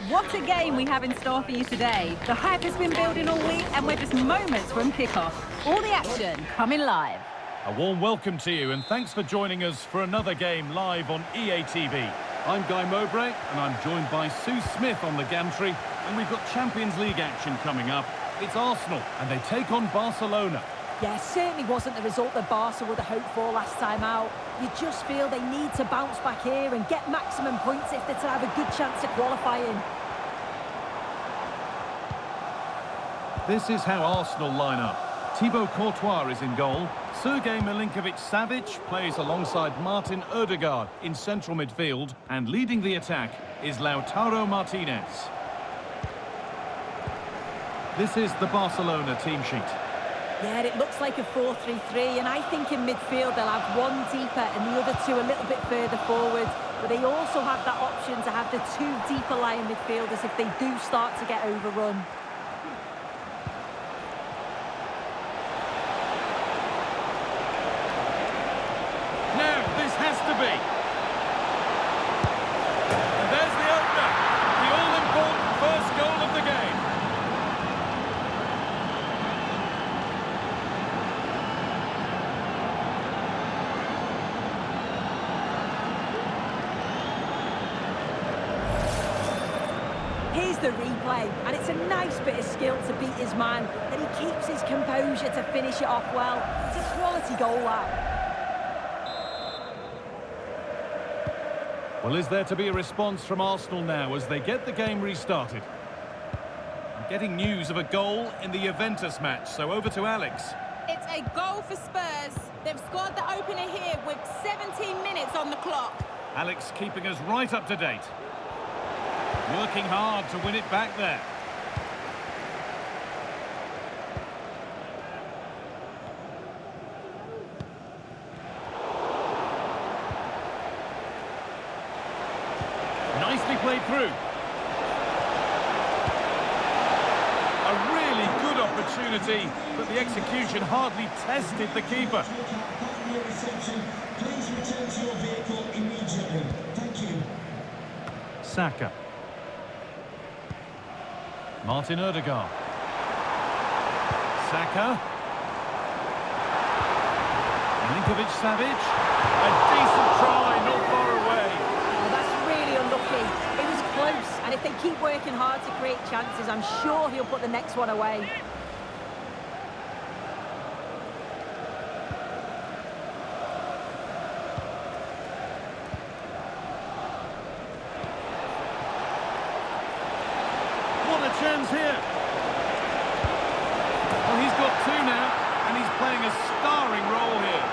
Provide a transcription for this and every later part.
What a game we have in store for you today. The hype has been building all week and we're just moments from kickoff. All the action coming live. A warm welcome to you and thanks for joining us for another game live on EATV. I'm Guy Mowbray and I'm joined by Sue Smith on the gantry, and we've got Champions League action coming up. It's Arsenal and they take on Barcelona. Yeah, certainly wasn't the result that Barca would have hoped for last time out. You just feel they need to bounce back here and get maximum points if they're to have a good chance at qualifying. This is how Arsenal line up. Thibaut Courtois is in goal. Sergej Milinkovic-Savic plays alongside Martin Odegaard in central midfield, and leading the attack is Lautaro Martinez. This is the Barcelona team sheet. Yeah, it looks like a 4-3-3, and I think in midfield they'll have one deeper and the other two a little bit further forward. But they also have that option to have the two deeper lying midfielders if they do start to get overrun. Now, this has to be. And there's the opener. The all-important first goal of the game. Here's the replay, and it's a nice bit of skill to beat his man, that he keeps his composure to finish it off well. It's a quality goal, that. Well, is there to be a response from Arsenal now as they get the game restarted? I'm getting news of a goal in the Juventus match, so over to Alex. It's a goal for Spurs. They've scored the opener here with 17 minutes on the clock. Alex keeping us right up to date. Working hard to win it back there. Nicely played through. A really good opportunity, but the execution hardly tested the keeper. Please return to your vehicle immediately. Thank you. Saka. Martin Odegaard. Saka. Milinkovic-Savic. A decent try, not far away. Oh, that's really unlucky. It was close, and if they keep working hard to create chances, I'm sure he'll put the next one away. Chance here. Well, he's got two now, and he's playing a starring role here.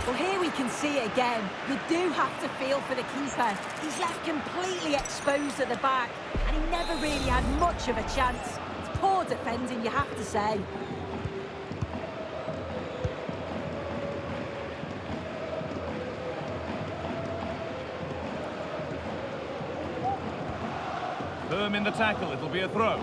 Well, here we can see it again. You do have to feel for the keeper. He's left completely exposed at the back, and he never really had much of a chance. It's poor defending, you have to say. Firm in the tackle, it'll be a throw.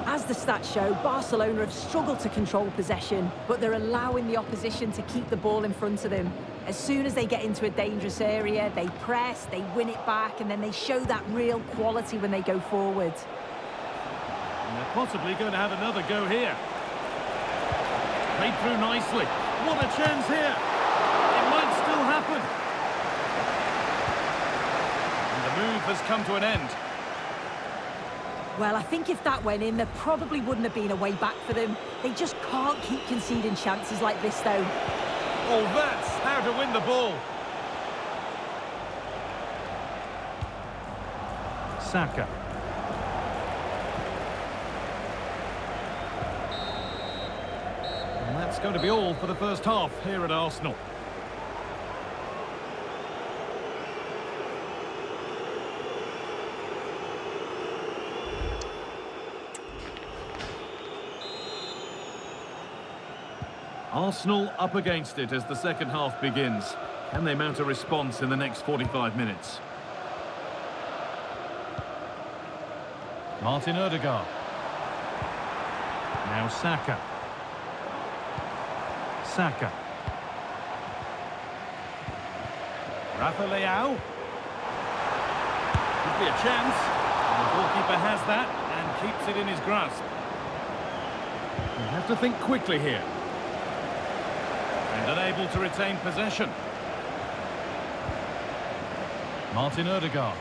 As the stats show, Barcelona have struggled to control possession, but they're allowing the opposition to keep the ball in front of them. As soon as they get into a dangerous area, they press, they win it back, and then they show that real quality when they go forward. And they're possibly going to have another go here. Played through nicely. What a chance here. It might still happen. And the move has come to an end. Well, I think if that went in, there probably wouldn't have been a way back for them. They just can't keep conceding chances like this, though. Oh, that's how to win the ball. Saka. And that's going to be all for the first half here at Arsenal. Arsenal up against it as the second half begins. Can they mount a response in the next 45 minutes? Martin Odegaard. Now Saka. Saka. Rafa Leao. Could be a chance. And the goalkeeper has that and keeps it in his grasp. You have to think quickly here. And unable to retain possession. Martin Odegaard.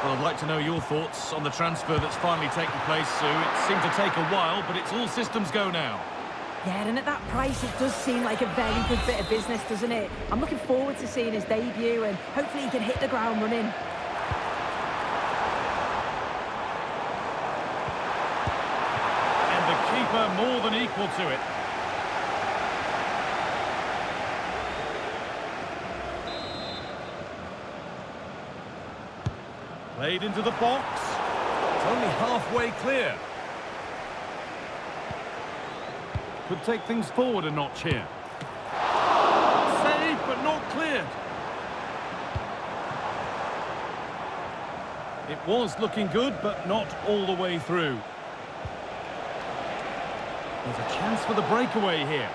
Well, I'd like to know your thoughts on the transfer that's finally taken place, Sue. It seemed to take a while, but it's all systems go now. Yeah, and at that price, it does seem like a very good bit of business, doesn't it? I'm looking forward to seeing his debut, and hopefully he can hit the ground running. And the keeper more than equal to it. Played into the box. It's only halfway clear. Could take things forward a notch here. Saved, but not cleared. It was looking good, but not all the way through. There's a chance for the breakaway here.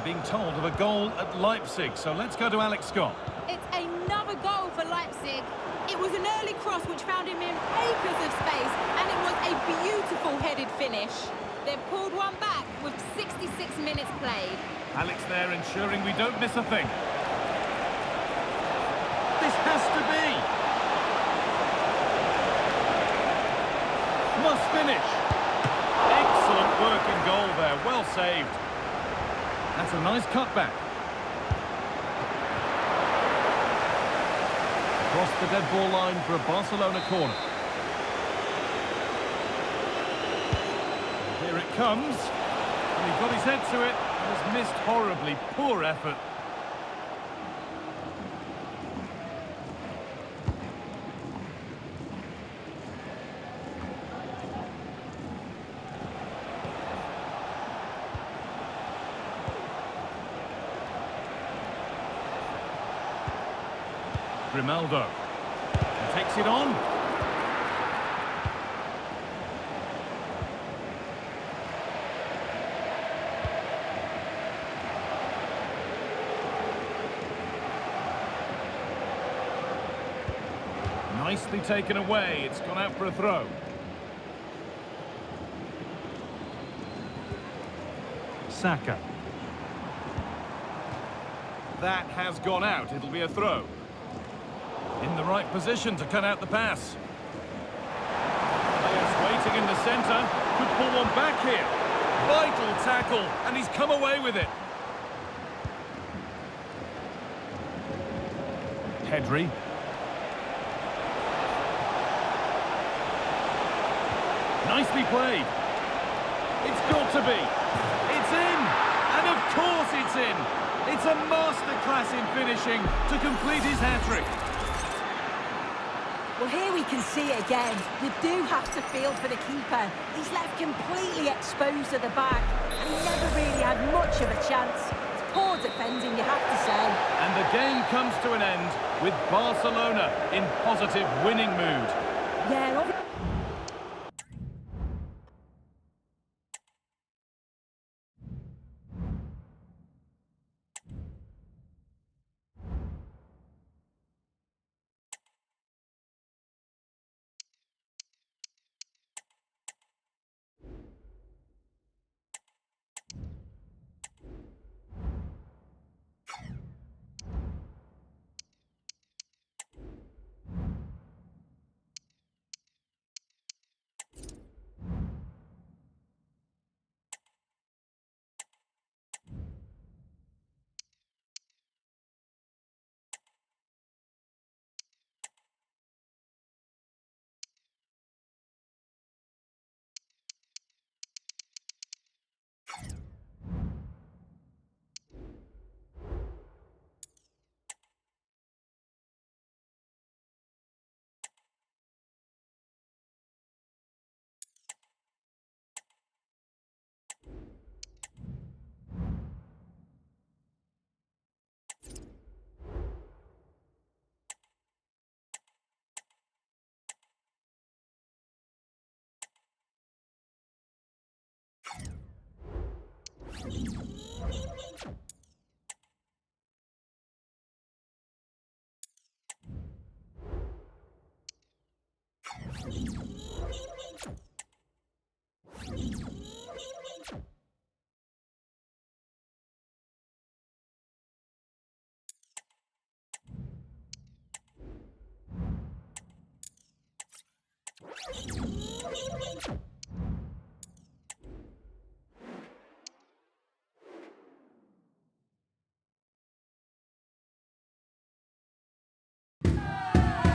Being told of a goal at Leipzig, so let's go to Alex Scott. It's another goal for Leipzig. It was an early cross which found him in acres of space, and it was a beautiful headed finish. They've pulled one back with 66 minutes played. Alex there ensuring we don't miss a thing. This has to be. Must finish. Excellent work in goal there, well saved. That's a nice cutback. Across the dead ball line for a Barcelona corner. Here it comes. And he got his head to it. Has missed horribly. Poor effort. Grimaldo takes it on. Nicely taken away. It's gone out for a throw. Saka. That has gone out. It'll be a throw. In the right position to cut out the pass. Players waiting in the centre. Could pull one back here. Vital tackle, and he's come away with it. Pedri. Nicely played. It's got to be. It's in! And of course it's in! It's a masterclass in finishing to complete his hat-trick. Well, here we can see it again. You do have to feel for the keeper. He's left completely exposed at the back, and he never really had much of a chance. It's poor defending, you have to say. And the game comes to an end with Barcelona in positive winning mood. Yeah, obviously.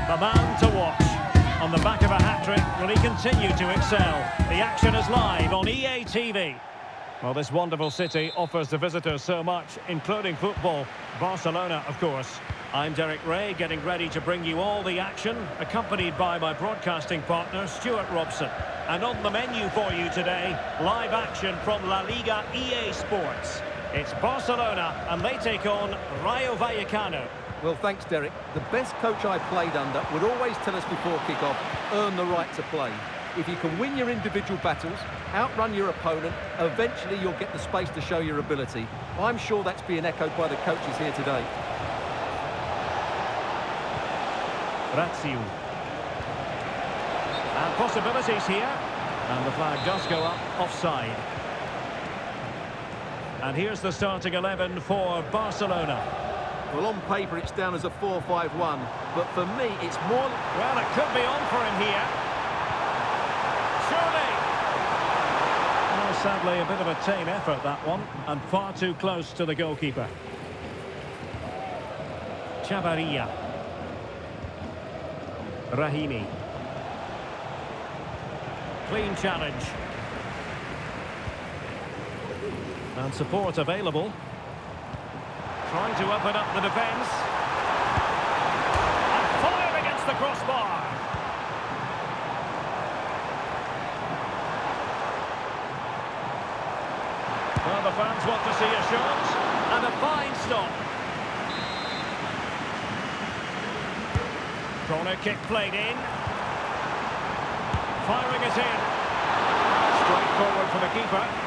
The man to watch. On the back of a hat-trick, will he continue to excel? The action is live on EA TV. Well, this wonderful city offers the visitors so much, including football. Barcelona, of course. I'm Derek Ray, getting ready to bring you all the action, accompanied by my broadcasting partner, Stuart Robson. And on the menu for you today, live action from La Liga EA Sports. It's Barcelona, and they take on Rayo Vallecano. Well, thanks, Derek. The best coach I played under would always tell us before kick-off, earn the right to play. If you can win your individual battles, outrun your opponent, eventually you'll get the space to show your ability. I'm sure that's being echoed by the coaches here today. Razziu. And possibilities here. And the flag does go up offside. And here's the starting 11 for Barcelona. Well, on paper it's down as a 4-5-1, but for me it's more... Well, it could be on for him here. Surely! Well, sadly, a bit of a tame effort, that one, and far too close to the goalkeeper. Chavarria. Rahimi. Clean challenge. And support available. Trying to open up the defence. And fire against the crossbar. Well, the fans want to see a shot. And a fine stop. Corner kick played in. Firing it in. Straight forward for the keeper.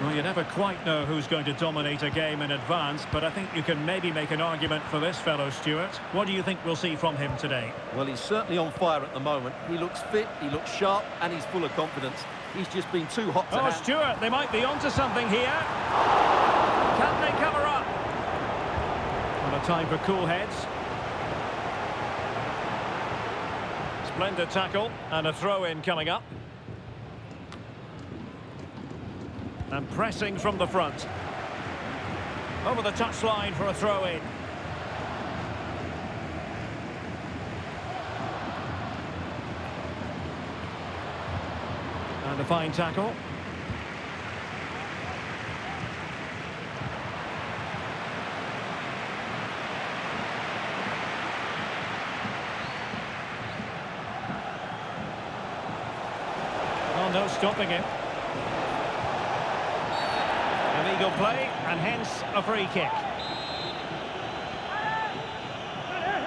Well, you never quite know who's going to dominate a game in advance, but I think you can maybe make an argument for this fellow, Stuart. What do you think we'll see from him today? Well, he's certainly on fire at the moment. He looks fit, he looks sharp, and he's full of confidence. He's just been too hot to handle. Stuart, they might be onto something here. Can they cover up? Well, a time for cool heads. Splendid tackle, and a throw-in coming up. And pressing from the front. Over the touchline for a throw-in. And a fine tackle. Oh, no stopping him. Illegal play, and hence a free kick.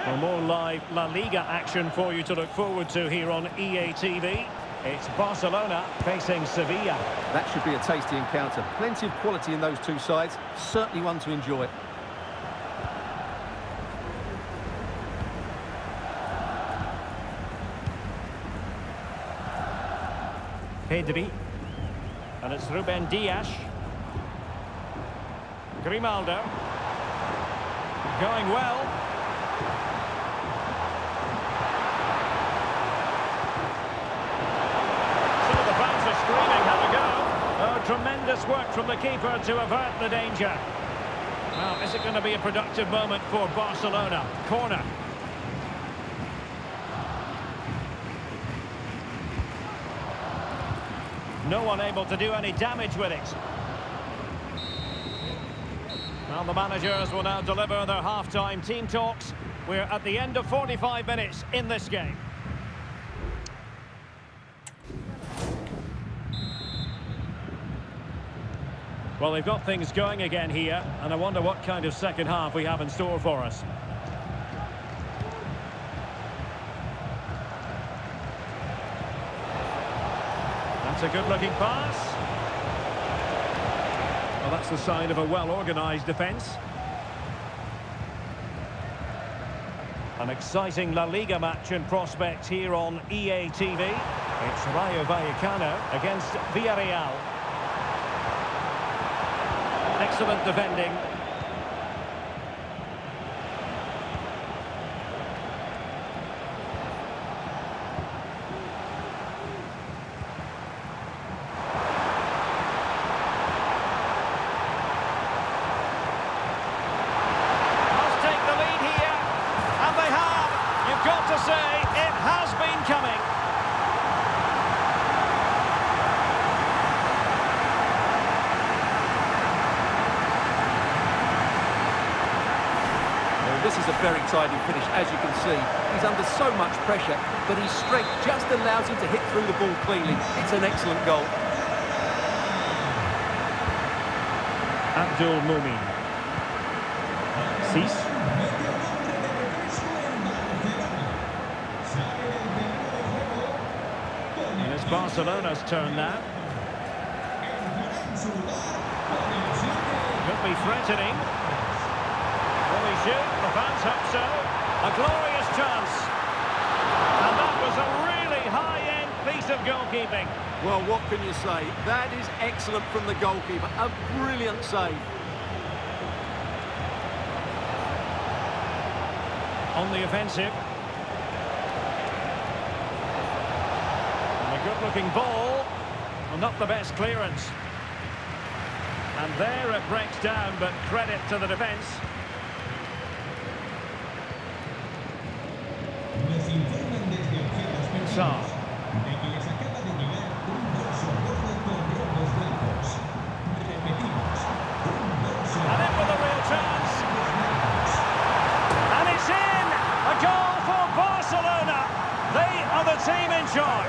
For more live La Liga action for you to look forward to here on EA TV, it's Barcelona facing Sevilla. That should be a tasty encounter. Plenty of quality in those two sides. Certainly one to enjoy. Pedri. And it's Ruben Dias. Grimaldo. Going well. Some of the fans are screaming, have a go. Oh, tremendous work from the keeper to avert the danger. Well, is it going to be a productive moment for Barcelona? Corner. No one able to do any damage with it. Well, the managers will now deliver their half-time team talks. We're at the end of 45 minutes in this game. Well, they've got things going again here, and I wonder what kind of second half we have in store for us. It's a good-looking pass. Well, that's the sign of a well-organised defence. An exciting La Liga match in prospect here on EA TV. It's Rayo Vallecano against Villarreal. Excellent defending. To say, it has been coming. Well, this is a very tidy finish, as you can see. He's under so much pressure, but his strength just allows him to hit through the ball cleanly. It's an excellent goal. Abdul Mumin. Cease. Barcelona's turn now. Could be threatening. Will he shoot? The fans hope so. A glorious chance. And that was a really high-end piece of goalkeeping. Well, what can you say? That is excellent from the goalkeeper. A brilliant save. On the offensive. Good-looking ball, well, not the best clearance. And there it breaks down, but credit to the defence. Sarr. And in with a real chance. And it's in! A goal for Barcelona. They are the team in charge.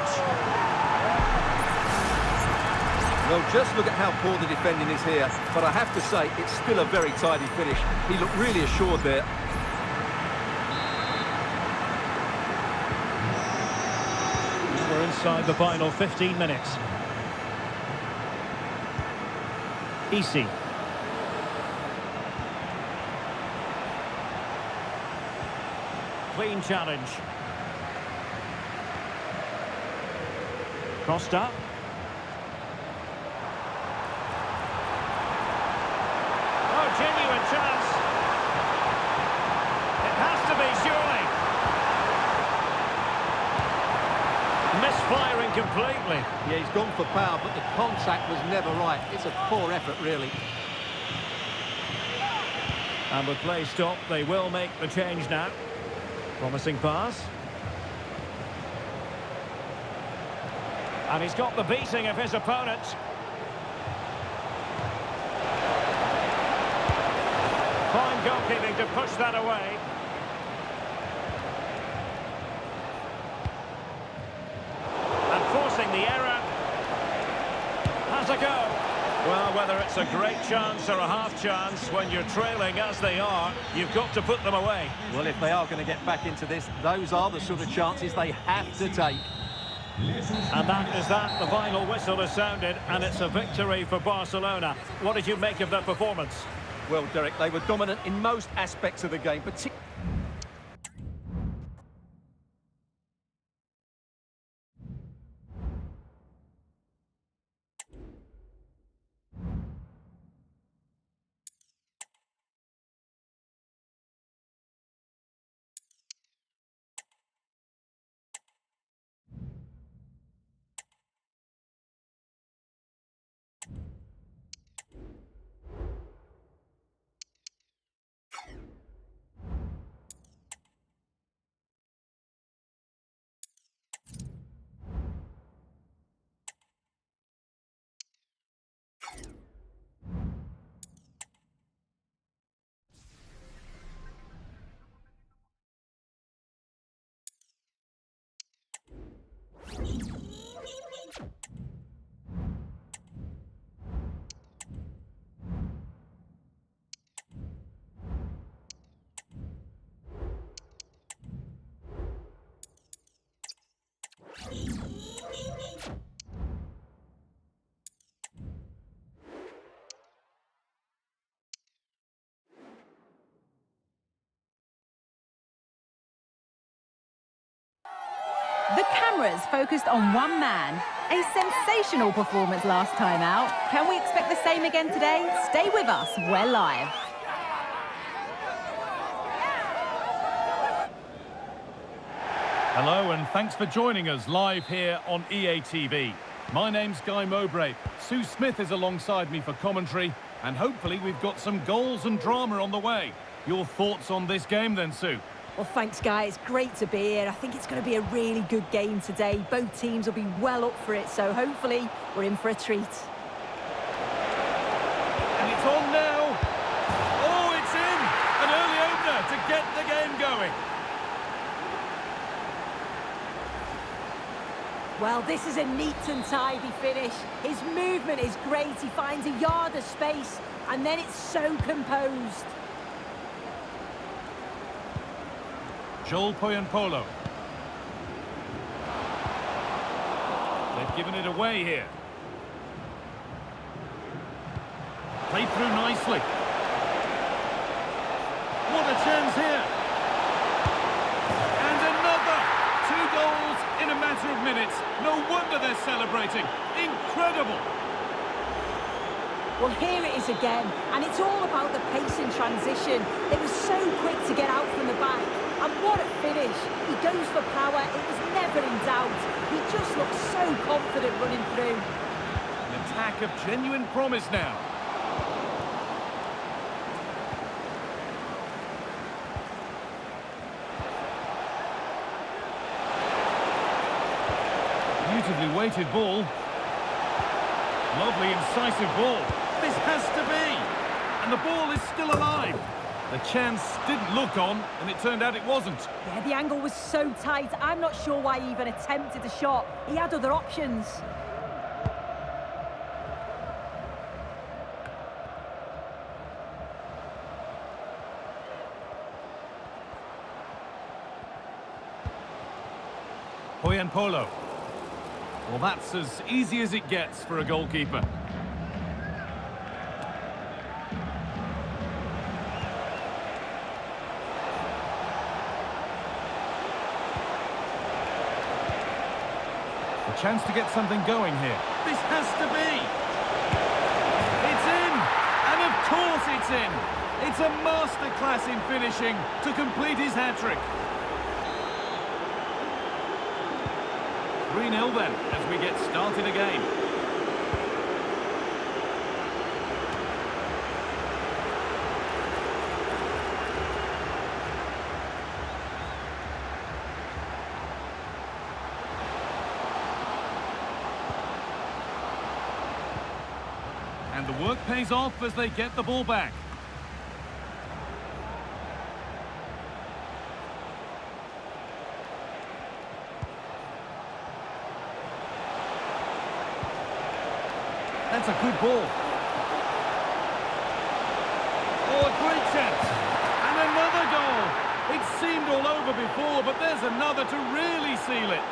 Well, just look at how poor the defending is here. But I have to say, it's still a very tidy finish. He looked really assured there. We're inside the final 15 minutes. Easy. Clean challenge. Costa. Genuine chance. It has to be, surely. Misfiring completely. Yeah, he's gone for power, but the contact was never right. It's a poor effort, really. And with play stopped, they will make the change now. Promising pass. And he's got the beating of his opponent. Fine goalkeeping to push that away. And forcing the error. Has a go. Well, whether it's a great chance or a half chance, when you're trailing as they are, you've got to put them away. Well, if they are going to get back into this, those are the sort of chances they have to take. And that is that. The final whistle has sounded, and it's a victory for Barcelona. What did you make of that performance? Well, Derek, they were dominant in most aspects of the game, particularly... The cameras focused on one man. A sensational performance last time out. Can we expect the same again today? Stay with us, we're live. Hello and thanks for joining us live here on EA TV. My name's Guy Mowbray. Sue Smith is alongside me for commentary, and hopefully we've got some goals and drama on the way. Your thoughts on this game then, Sue? Well, thanks, Guy. It's great to be here. I think it's going to be a really good game today. Both teams will be well up for it, so hopefully we're in for a treat. And it's on now. Oh, it's in! An early opener to get the game going. Well, this is a neat and tidy finish. His movement is great. He finds a yard of space, and then it's so composed. Joel Polo. They've given it away here. Played through nicely. What a chance here. And another. 2 goals in a matter of minutes. No wonder they're celebrating. Incredible. Well, here it is again, and it's all about the pace in transition. They were so quick to get out from the back. And what a finish. He goes for power. It was never in doubt. He just looks so confident running through. An attack of genuine promise now. Beautifully weighted ball. Lovely incisive ball. This has to be. And the ball is still alive. The chance didn't look on, and it turned out it wasn't. Yeah, the angle was so tight. I'm not sure why he even attempted the shot. He had other options. Polo. Well, that's as easy as it gets for a goalkeeper. A chance to get something going here. This has to be. It's in. And of course it's in. It's a masterclass in finishing to complete his hat-trick. 3-0 then, as we get started again. And the work pays off as they get the ball back. That's a good ball. Oh, a great chance. And another goal. It seemed all over before, but there's another to really seal it.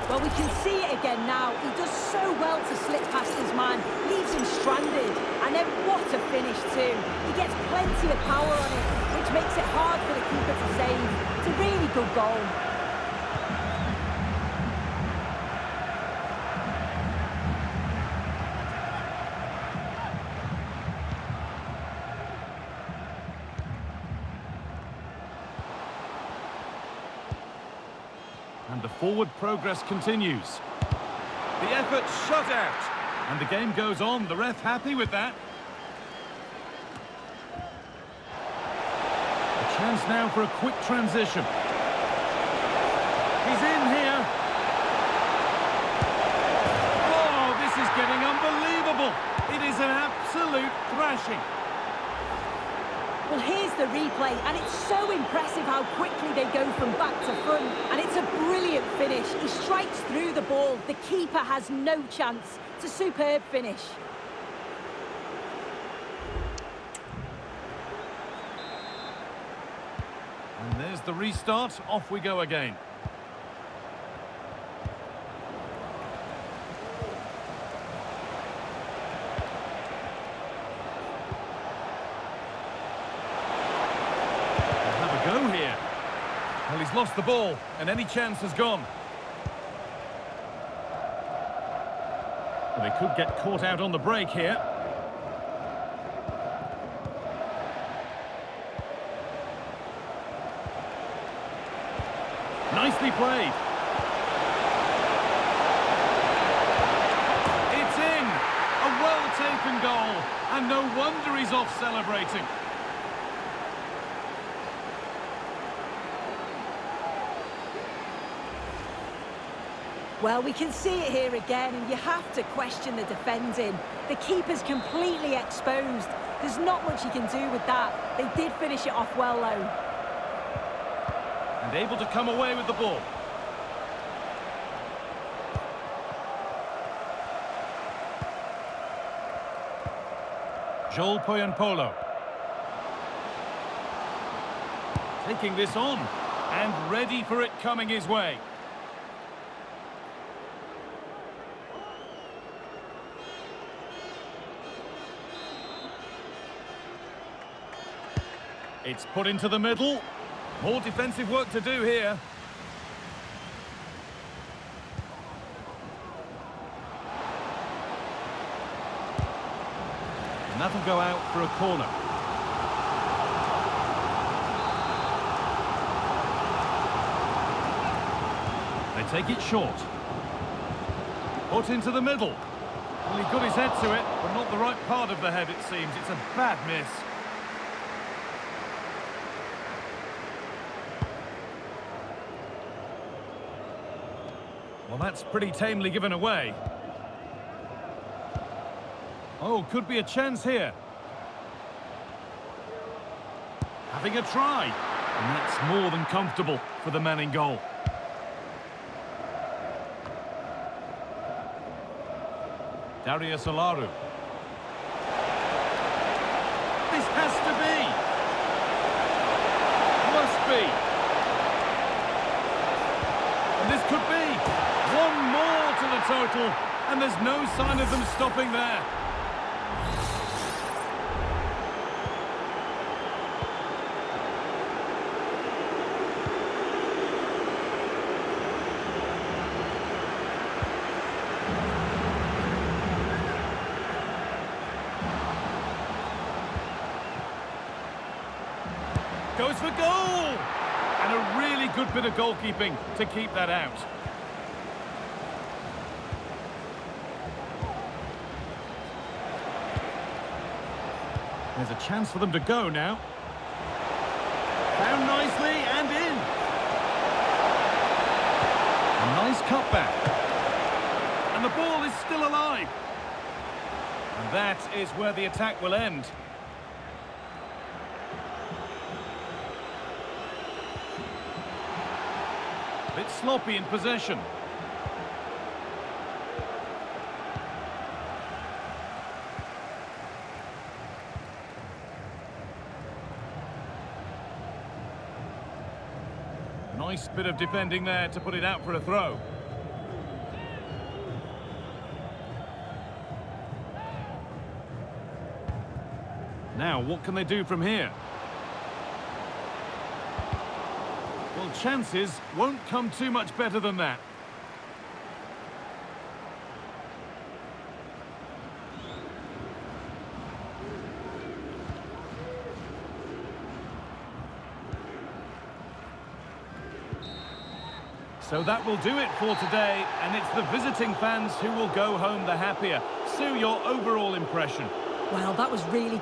Well, we can see it again now. He does so well to slip past his man, leaves him stranded. And then what a finish too. He gets plenty of power on it, which makes it hard for the keeper to save. It's a really good goal. And the forward progress continues. The effort shut out. And the game goes on. The ref happy with that. A chance now for a quick transition. He's in here. Oh, this is getting unbelievable. It is an absolute thrashing. Well, here's the replay, and it's so impressive how quickly they go from back to front. And it's a brilliant finish. He strikes through the ball. The keeper has no chance. It's a superb finish. And there's the restart. Off we go again. He's lost the ball, and any chance has gone. Well, they could get caught out on the break here. Nicely played. It's in! A well-taken goal, and no wonder he's off celebrating. Well, we can see it here again, and you have to question the defending. The keeper's completely exposed. There's not much you can do with that. They did finish it off well, though. And able to come away with the ball. Joel Poyanpolo. Taking this on, and ready for it coming his way. It's put into the middle. More defensive work to do here. And that'll go out for a corner. They take it short. Put into the middle. Well, he got his head to it, but not the right part of the head, it seems. It's a bad miss. Well, that's pretty tamely given away. Oh, could be a chance here. Having a try. And that's more than comfortable for the man in goal. Darius Olaru. This has to be. Must be. And this could be. One more to the total, and there's no sign of them stopping there. Goes for goal! And a really good bit of goalkeeping to keep that out. There's a chance for them to go now. Found nicely and in. A nice cutback. And the ball is still alive. And that is where the attack will end. A bit sloppy in possession. Nice bit of defending there to put it out for a throw. Now, what can they do from here? Well, chances won't come too much better than that. So that will do it for today, and it's the visiting fans who will go home the happier. Sue, your overall impression? Well, that was really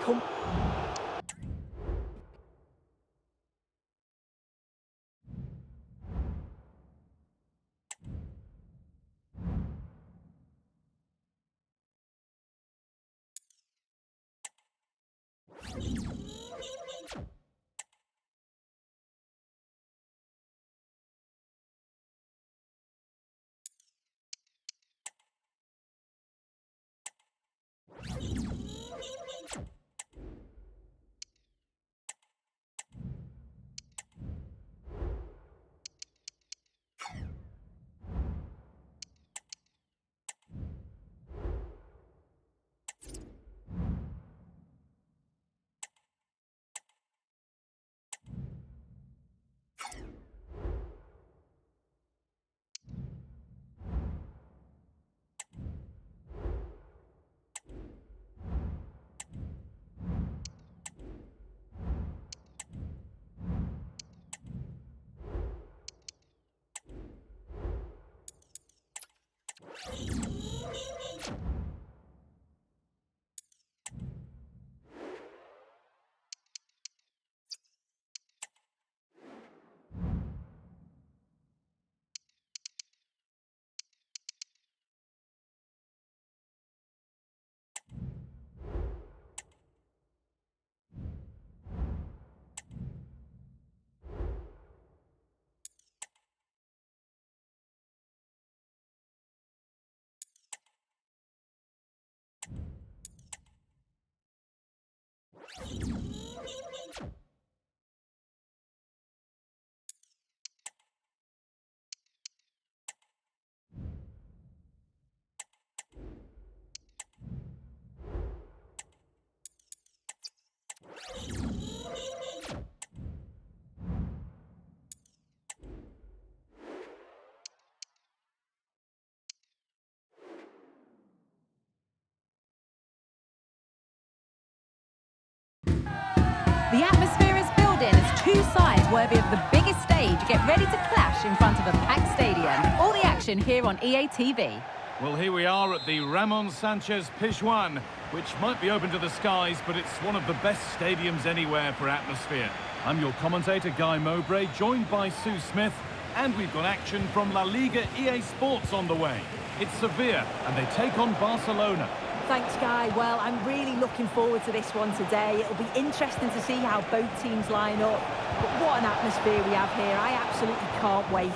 The atmosphere is building as two sides worthy of the biggest stage get ready to clash in front of a packed stadium. All the action here on EA TV. Well, here we are at the Ramon Sanchez Pizjuan, which might be open to the skies, but it's one of the best stadiums anywhere for atmosphere. I'm your commentator, Guy Mowbray, joined by Sue Smith, and we've got action from La Liga EA Sports on the way. It's Sevilla, and they take on Barcelona. Thanks, Guy. Well, I'm really looking forward to this one today. It'll be interesting to see how both teams line up. But what an atmosphere we have here. I absolutely can't wait.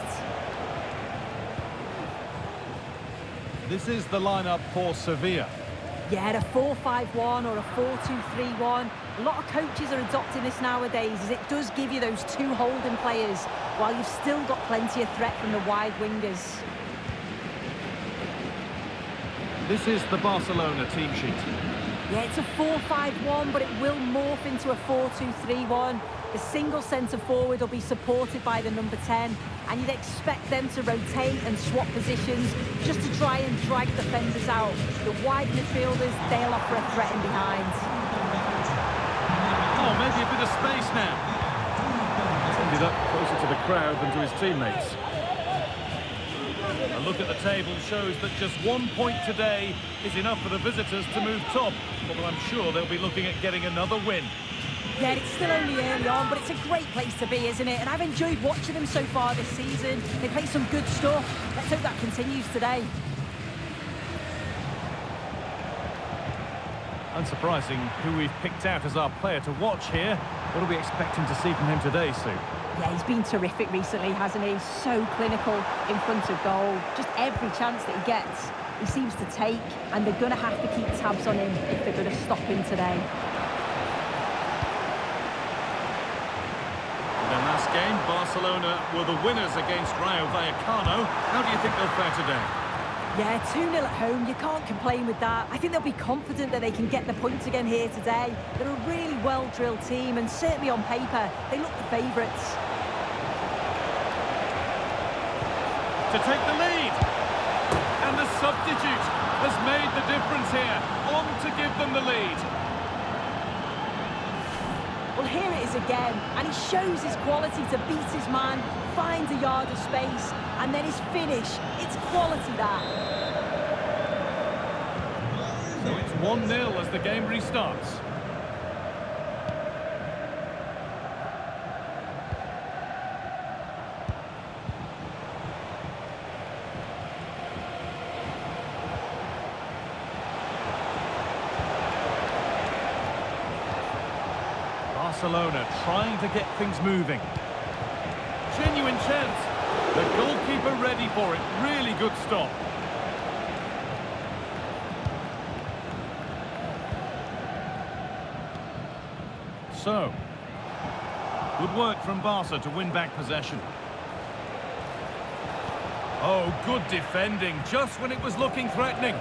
This is the lineup for Sevilla. Yeah, a 4-5-1 or a 4-2-3-1. A lot of coaches are adopting this nowadays, as it does give you those two holding players, while you've still got plenty of threat from the wide wingers. This is the Barcelona team sheet. Yeah, it's a 4-5-1, but it will morph into a 4-2-3-1. The single centre-forward will be supported by the number 10, and you'd expect them to rotate and swap positions just to try and drag defenders out. The wide midfielders, they'll offer a threat in behind. Oh, maybe a bit of space now. Ended up closer to the crowd than to his teammates. A look at the table shows that just 1 point today is enough for the visitors to move top, although I'm sure they'll be looking at getting another win. Yeah, it's still only early on, but it's a great place to be, isn't it? And I've enjoyed watching them so far this season. They play some good stuff. Let's hope that continues today. Unsurprising who we've picked out as our player to watch here. What are we expecting to see from him today, Sue? Yeah, he's been terrific recently, hasn't he? So clinical in front of goal. Just every chance that he gets, he seems to take, and they're going to have to keep tabs on him if they're going to stop him today. In their last game, Barcelona were the winners against Rayo Vallecano. How do you think they'll fare today? Yeah, 2-0 at home, you can't complain with that. I think they'll be confident that they can get the points again here today. They're a really well-drilled team, and certainly on paper, they look the favourites. To take the lead. And the substitute has made the difference here. On to give them the lead. Well, here it is again, and he shows his quality to beat his man, finds a yard of space, and then his finish. It's quality, that. So it's 1-0 as the game restarts. Barcelona trying to get things moving. Genuine chance. The goalkeeper ready for it. Really good stop. So, good work from Barca to win back possession. Oh, good defending, just when it was looking threatening.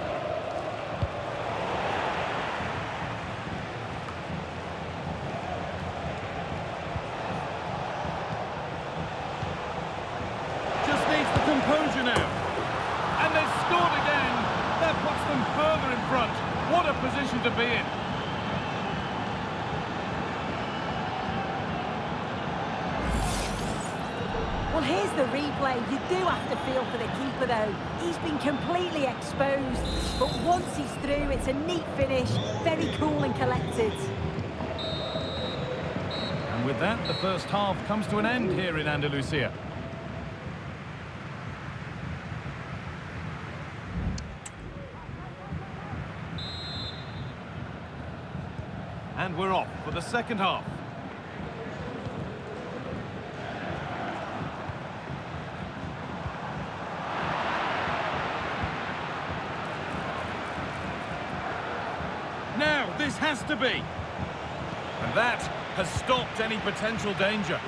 Just needs the composure now. And they've scored again. That puts them further in front. What a position to be in. Well, Well, here's the replay. You do have to feel for the keeper, though. He's been completely exposed. But once he's through, it's a neat finish. Very cool and collected. And with that, the first half comes to an end here in Andalusia. And we're off for the second half. Now, this has to be. And that has stopped any potential danger.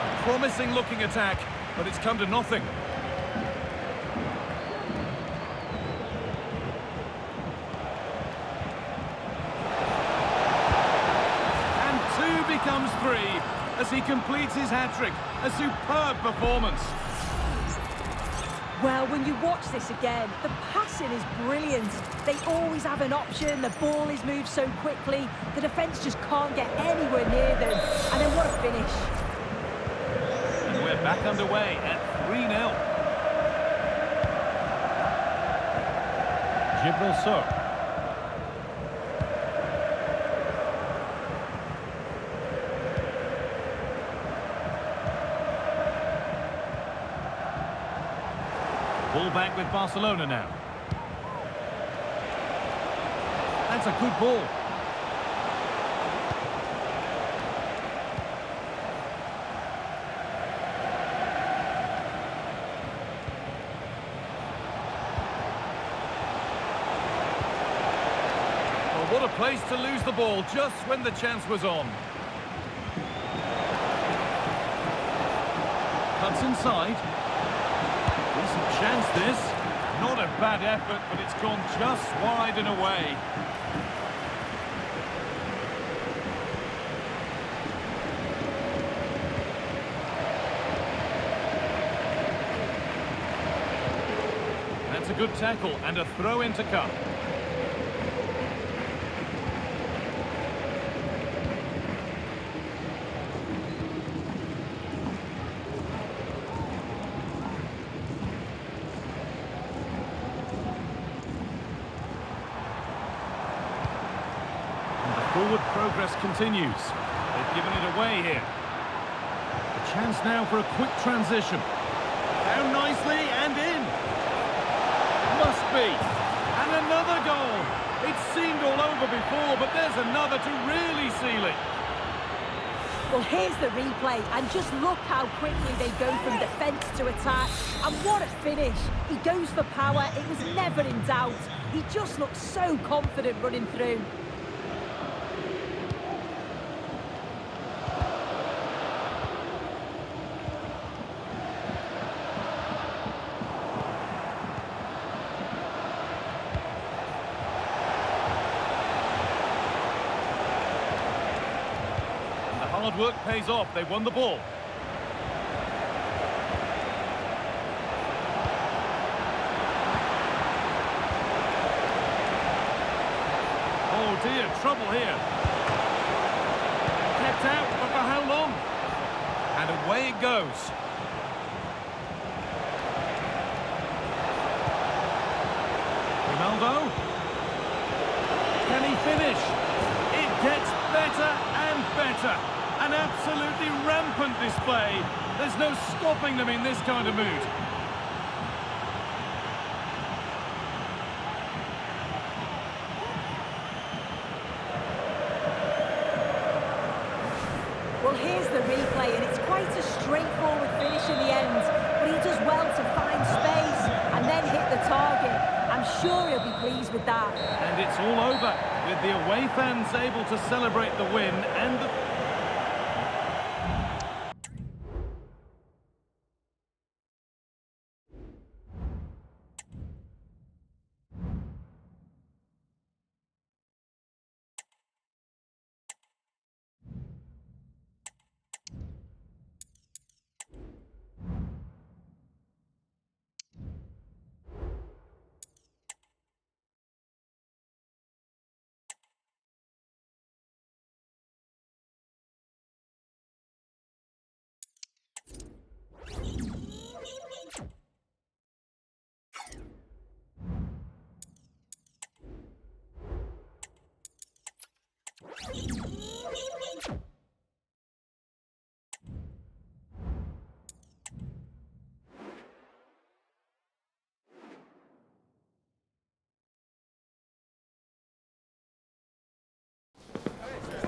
A promising looking attack, but it's come to nothing. Becomes 3 as he completes his hat-trick. A superb performance. Well, when you watch this again, the passing is brilliant. They always have an option, the ball is moved so quickly, the defence just can't get anywhere near them. And then what a finish. And we're back underway at 3-0. Gibraltar. Ball back with Barcelona now. That's a good ball. Well, what a place to lose the ball just when the chance was on. Cuts inside. Decent chance this. Not a bad effort, but it's gone just wide and away. That's a good tackle and a throw in to come. Forward progress continues. They've given it away here. A chance now for a quick transition. Down nicely and in. Must be. And another goal. It seemed all over before, but there's another to really seal it. Well, here's the replay, and just look how quickly they go from defence to attack. And what a finish. He goes for power. It was never in doubt. He just looked so confident running through. Hard work pays off. They won the ball. Oh dear, trouble here. Kept out, but for how long? And away it goes. Ronaldo. Can he finish? It gets better and better. An absolutely rampant display. There's no stopping them in this kind of mood. Well, here's the replay, and it's quite a straightforward finish in the end. But he does well to find space and then hit the target. I'm sure he'll be pleased with that. And it's all over, with the away fans able to celebrate the win and the...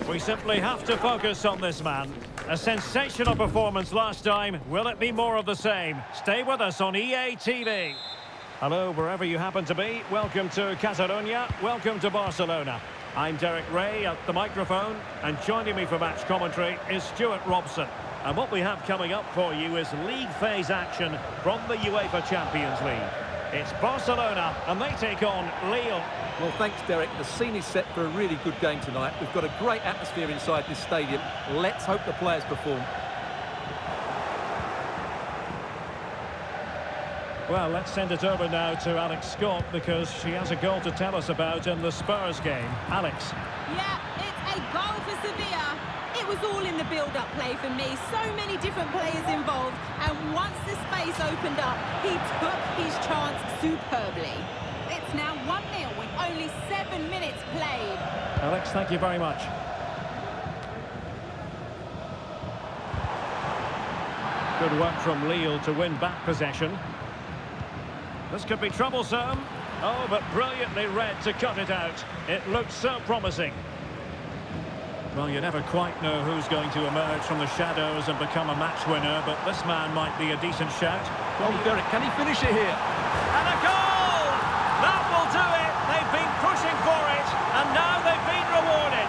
We simply have to focus on this man. A sensational performance last time. Will it be more of the same? Stay with us on EA TV. Hello, wherever you happen to be. Welcome to Catalonia. Welcome to Barcelona. I'm Derek Ray at the microphone, and joining me for match commentary is Stuart Robson. And what we have coming up for you is league phase action from the UEFA Champions League. It's Barcelona, and they take on Lille. Well, thanks, Derek. The scene is set for a really good game tonight. We've got a great atmosphere inside this stadium. Let's hope the players perform. Well, let's send it over now to Alex Scott, because she has a goal to tell us about in the Spurs game. Alex. Yeah, it's a goal for Sevilla. It was all in the build-up play for me. So many different players involved. And once the space opened up, he took his chance superbly. It's now 1-0 with only 7 minutes played. Alex, thank you very much. Good work from Lille to win back possession. This could be troublesome. Oh, but brilliantly read to cut it out. It looked so promising. Well, you never quite know who's going to emerge from the shadows and become a match winner, but this man might be a decent shout. Oh, Derek, can he finish it here? And a goal! That will do it! They've been pushing for it, and now they've been rewarded.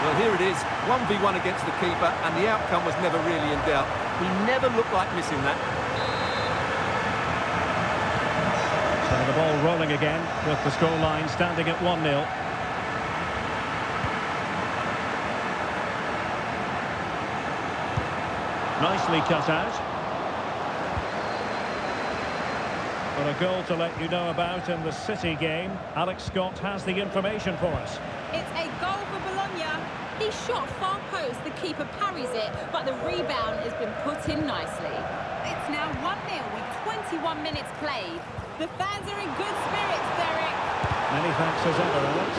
Well, here it is, 1v1 against the keeper, and the outcome was never really in doubt. He never looked like missing that. So the ball rolling again, with the scoreline standing at 1-0. Nicely cut out. But a goal to let you know about in the City game. Alex Scott has the information for us. It's a goal for Bologna. He shot far post, the keeper parries it, but the rebound has been put in nicely. It's now 1-0 with 21 minutes played. The fans are in good spirits, Derek. Many thanks as ever, Alex.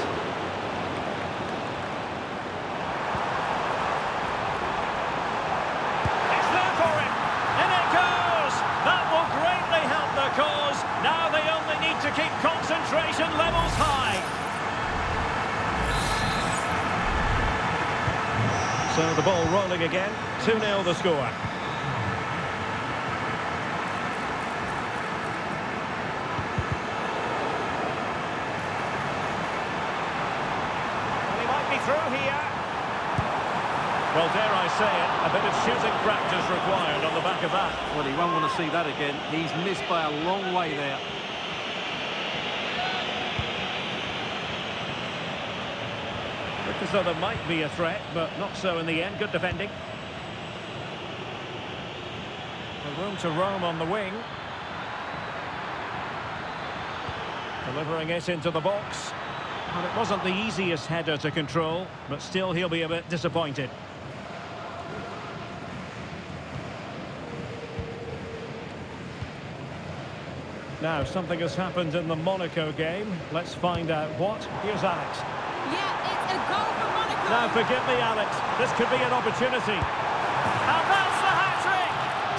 It's there for him. In it goes. That will greatly help the cause. Now they only need to keep concentration levels high. So the ball rolling again. 2-0 the score. Through here. Well, dare I say it, a bit of shooting practice required on the back of that. Well, he won't want to see that again. He's missed by a long way there. Looked as though there might be a threat, but not so in the end. Good defending. The room to roam on the wing. Delivering it into the box. Well, it wasn't the easiest header to control, but still he'll be a bit disappointed. Now, something has happened in the Monaco game. Let's find out what. Here's Alex. Yeah, it's a goal for Monaco. Now, forgive me, Alex. This could be an opportunity. And that's the hat-trick!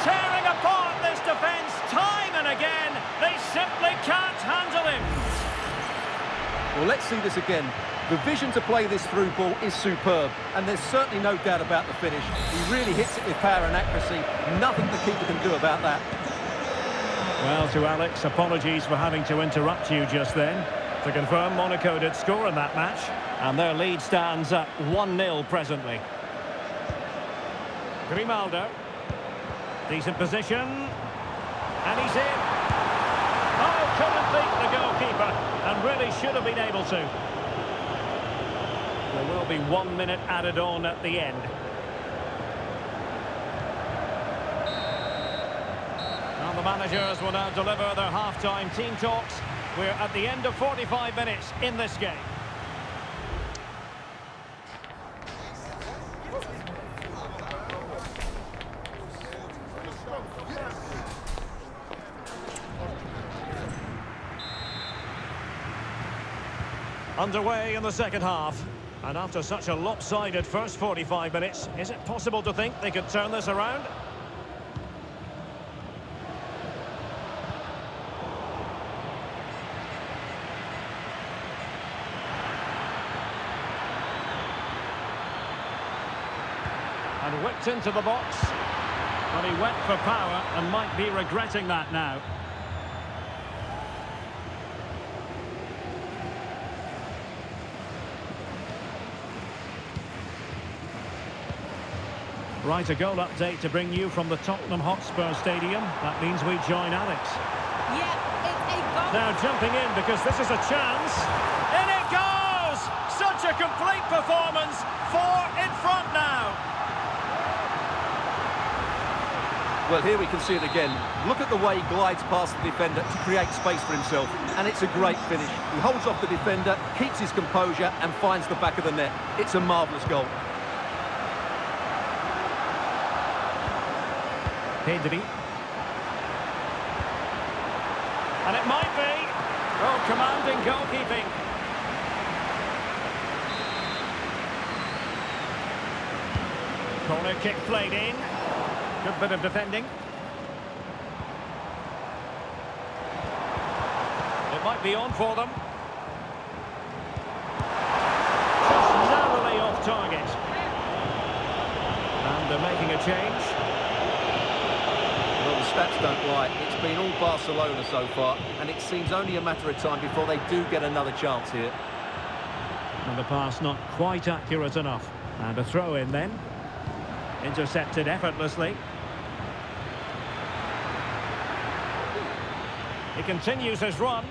Tearing apart this defence time and again. They simply can't handle him. Well, let's see this again. The vision to play this through ball is superb, and there's certainly no doubt about the finish. He really hits it with power and accuracy. Nothing the keeper can do about that. Well, to Alex, apologies for having to interrupt you just then. To confirm, Monaco did score in that match, and their lead stands at 1-0 presently. Grimaldo. Decent position. And he's in. Oh, couldn't beat the goalkeeper, and really should have been able to. There will be 1 minute added on at the end. Now the managers will now deliver their half-time team talks. We're at the end of 45 minutes in this game. Underway in the second half. And after such a lopsided first 45 minutes, is it possible to think they could turn this around? it into the box. But he went for power and might be regretting that now. Right, a goal update to bring you from the Tottenham Hotspur Stadium. That means we join Alex. Yeah, it's a goal. Now jumping in because this is a chance. In it goes! Such a complete performance. 4 in front now. Well, here we can see it again. Look at the way he glides past the defender to create space for himself. And it's a great finish. He holds off the defender, keeps his composure and finds the back of the net. It's a marvellous goal. Pedri. And it might be. Oh, commanding goalkeeping. Corner kick played in. Good bit of defending. It might be on for them. Just narrowly off target. And they're making a change. Well, the stats don't lie. It's been all Barcelona so far, and it seems only a matter of time before they do get another chance here. And the pass not quite accurate enough. And a throw in then. Intercepted effortlessly. He continues his run,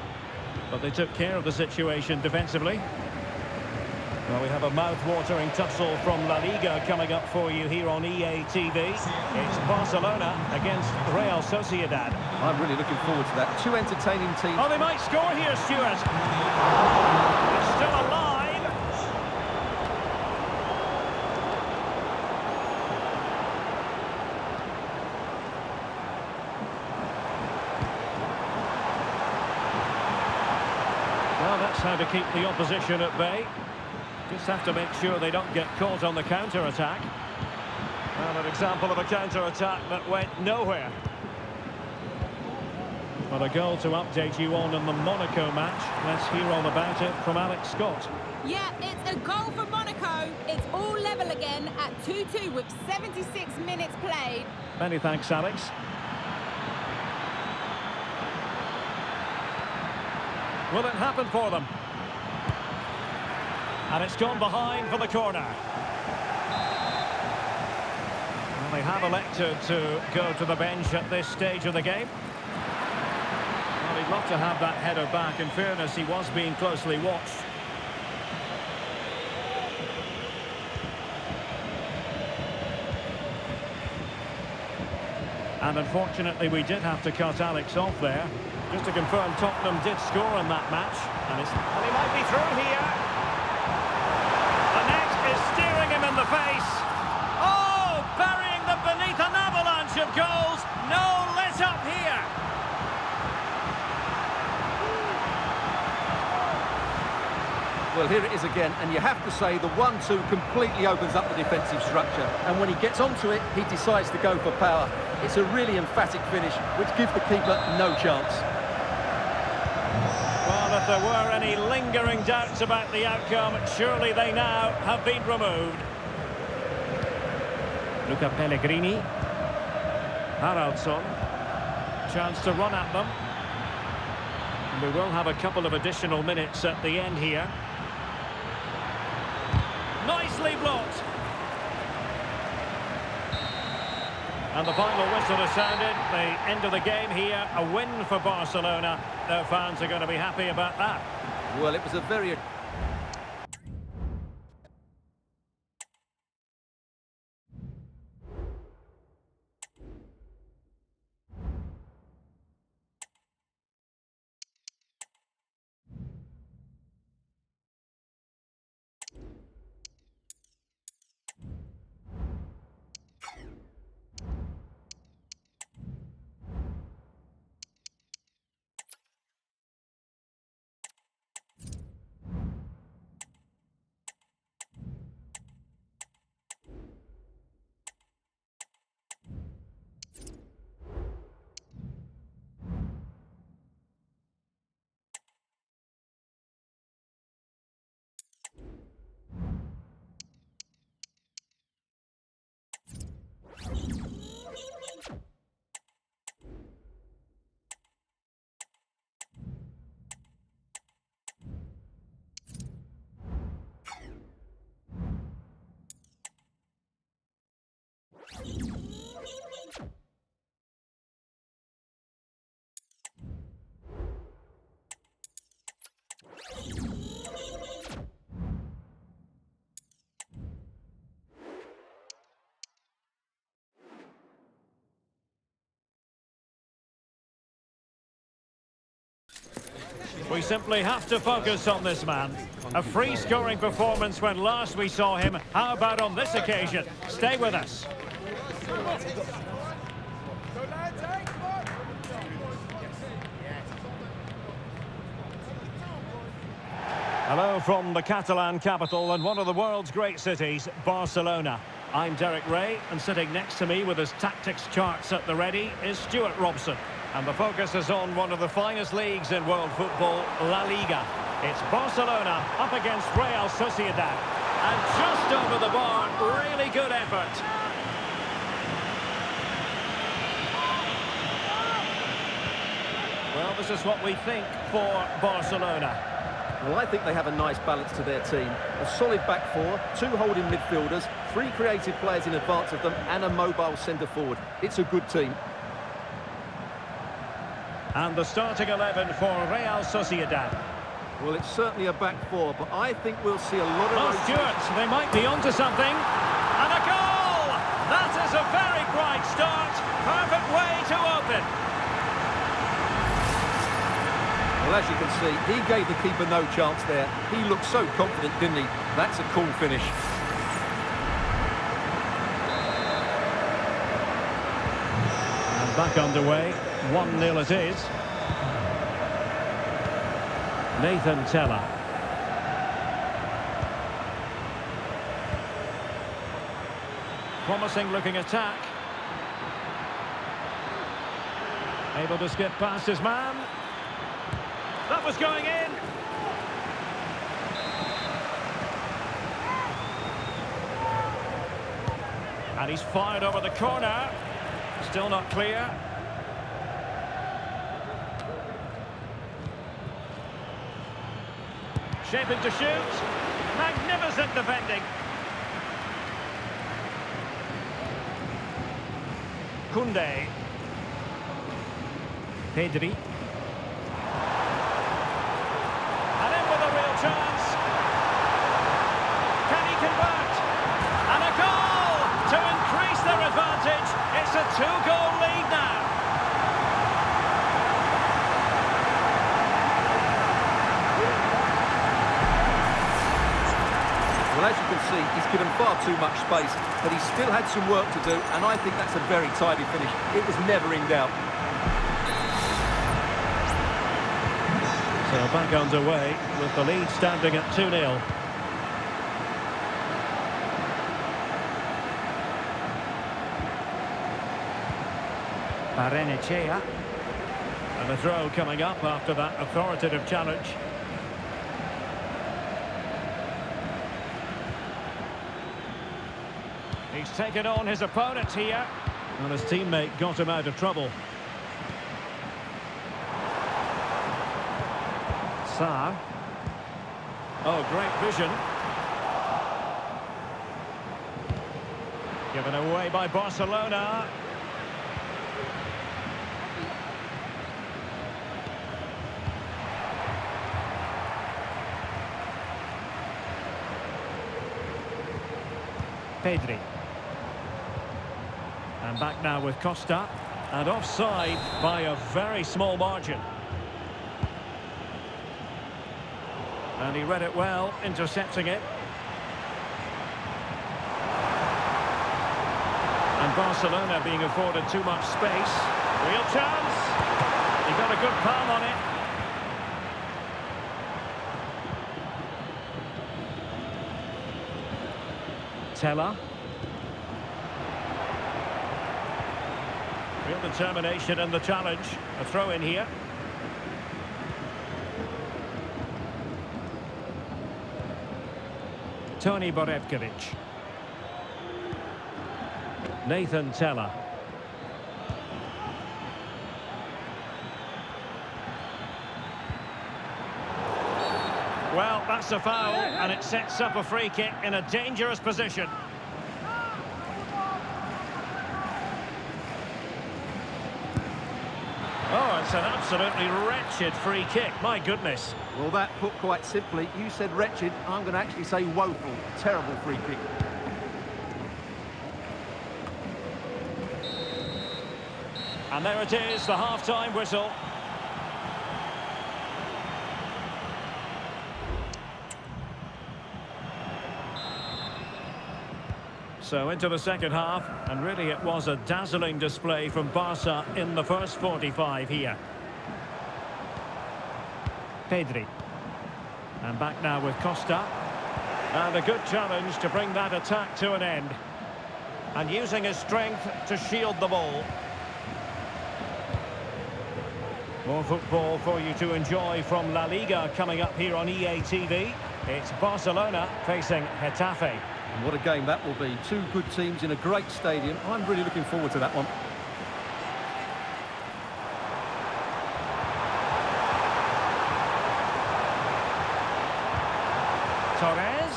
but they took care of the situation defensively. Well, we have a mouth-watering tussle from La Liga coming up for you here on EA TV. It's Barcelona against Real Sociedad. I'm really looking forward to that. Two entertaining teams. Oh, they might score here, Stuart. It's still alive. Well, that's how to keep the opposition at bay. Just have to make sure they don't get caught on the counter-attack. Well, an example of a counter-attack that went nowhere. Well, a goal to update you on in the Monaco match. Let's hear all about it from Alex Scott. Yeah, it's a goal for Monaco. It's all level again at 2-2 with 76 minutes played. Many thanks, Alex. Will it happen for them? And it's gone behind for the corner. Well, they have elected to go to the bench at this stage of the game. Well, he'd love to have that header back. In fairness, he was being closely watched. And unfortunately, we did have to cut Alex off there. Just to confirm, Tottenham did score in that match. And he might be through here. The net is steering him in the face. Oh, burying them beneath an avalanche of goals. No let up here. Well, here it is again, and you have to say the 1-2 completely opens up the defensive structure. And when he gets onto it, he decides to go for power. It's a really emphatic finish, which gives the keeper no chance. Well, if there were any lingering doubts about the outcome, surely they now have been removed. Luca Pellegrini. Haraldsson. Chance to run at them. And we will have a couple of additional minutes at the end here. Nicely blocked. And the final whistle has sounded. The end of the game here, a win for Barcelona. Their fans are going to be happy about that. Well, it was a very... We simply have to focus on this man. A free-scoring performance when last we saw him. How about on this occasion? Stay with us. Hello from the Catalan capital and one of the world's great cities, Barcelona. I'm Derek Ray, and sitting next to me with his tactics charts at the ready is Stuart Robson. And the focus is on one of the finest leagues in world football, La Liga. It's Barcelona up against Real Sociedad. And just over the bar, really good effort. Well, this is what we think for Barcelona. Well, I think they have a nice balance to their team. A solid back four, 2 holding midfielders, 3 creative players in advance of them, and a mobile centre-forward. It's a good team. And the starting 11 for Real Sociedad. Well, it's certainly a back four, but I think we'll see a lot of... Oh, Stuart, they might be onto something. And a goal! That is a very bright start. Perfect way to open. Well, as you can see, he gave the keeper no chance there. He looked so confident, didn't he? That's a cool finish. And back underway. 1-0 it is. Nathan Tella. Promising looking attack. Able to skip past his man. That was going in. And he's fired over the corner. Still not clear. Shaping to shoot. Magnificent defending. Koundé. Pedri. And in with a real chance. Can he convert? And a goal to increase their advantage. It's a 2-goal lead now. Well, as you can see, he's given far too much space, but he still had some work to do, and I think that's a very tidy finish. It was never in doubt. So back underway with the lead standing at 2-0. Barrenechea. And a throw coming up after that authoritative challenge. He's taken on his opponent here. And his teammate got him out of trouble. Sarr. Oh, great vision. Given away by Barcelona. Pedri. And back now with Costa. And offside by a very small margin. And he read it well, intercepting it. And Barcelona being afforded too much space. Real chance. He got a good palm on it. Tella. Real determination in the challenge. A throw in here. Toni Borevkovic. Nathan Tella. Well, that's a foul, and it sets up a free kick in a dangerous position. Oh, it's an absolutely wretched free kick, my goodness. Well, that put quite simply, you said wretched, I'm going to actually say woeful. Terrible free kick. And there it is, the half-time whistle. So into the second half, and really it was a dazzling display from Barca in the first 45 here. Pedri. And back now with Costa. And a good challenge to bring that attack to an end. And using his strength to shield the ball. More football for you to enjoy from La Liga coming up here on EA TV. It's Barcelona facing Getafe. And what a game that will be. Two good teams in a great stadium. I'm really looking forward to that one. Torres.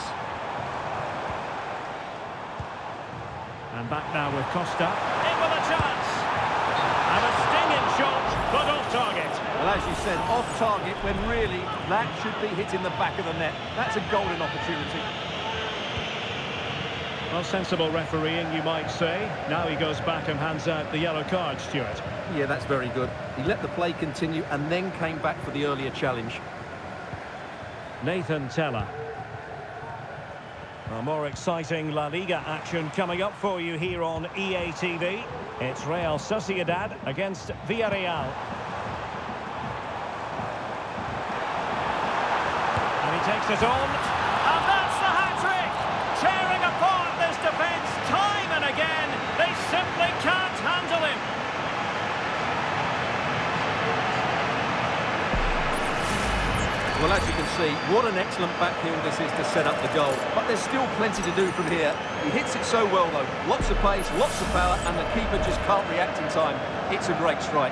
And back now with Costa. In with a chance. And a stinging shot, but off target. Well, as you said, off target when really that should be hitting the back of the net. That's a golden opportunity. Well, sensible refereeing, you might say. Now he goes back and hands out the yellow card, Stuart. Yeah, that's very good. He let the play continue and then came back for the earlier challenge. Nathan Teller. A more exciting La Liga action coming up for you here on EA TV. It's Real Sociedad against Villarreal. And he takes it on. And that's the hat-trick! Tearing apart this defence time and again. They simply can't handle him. Well, as you can see, what an excellent backheel this is to set up the goal. But there's still plenty to do from here. He hits it so well, though. Lots of pace, lots of power, and the keeper just can't react in time. It's a great strike.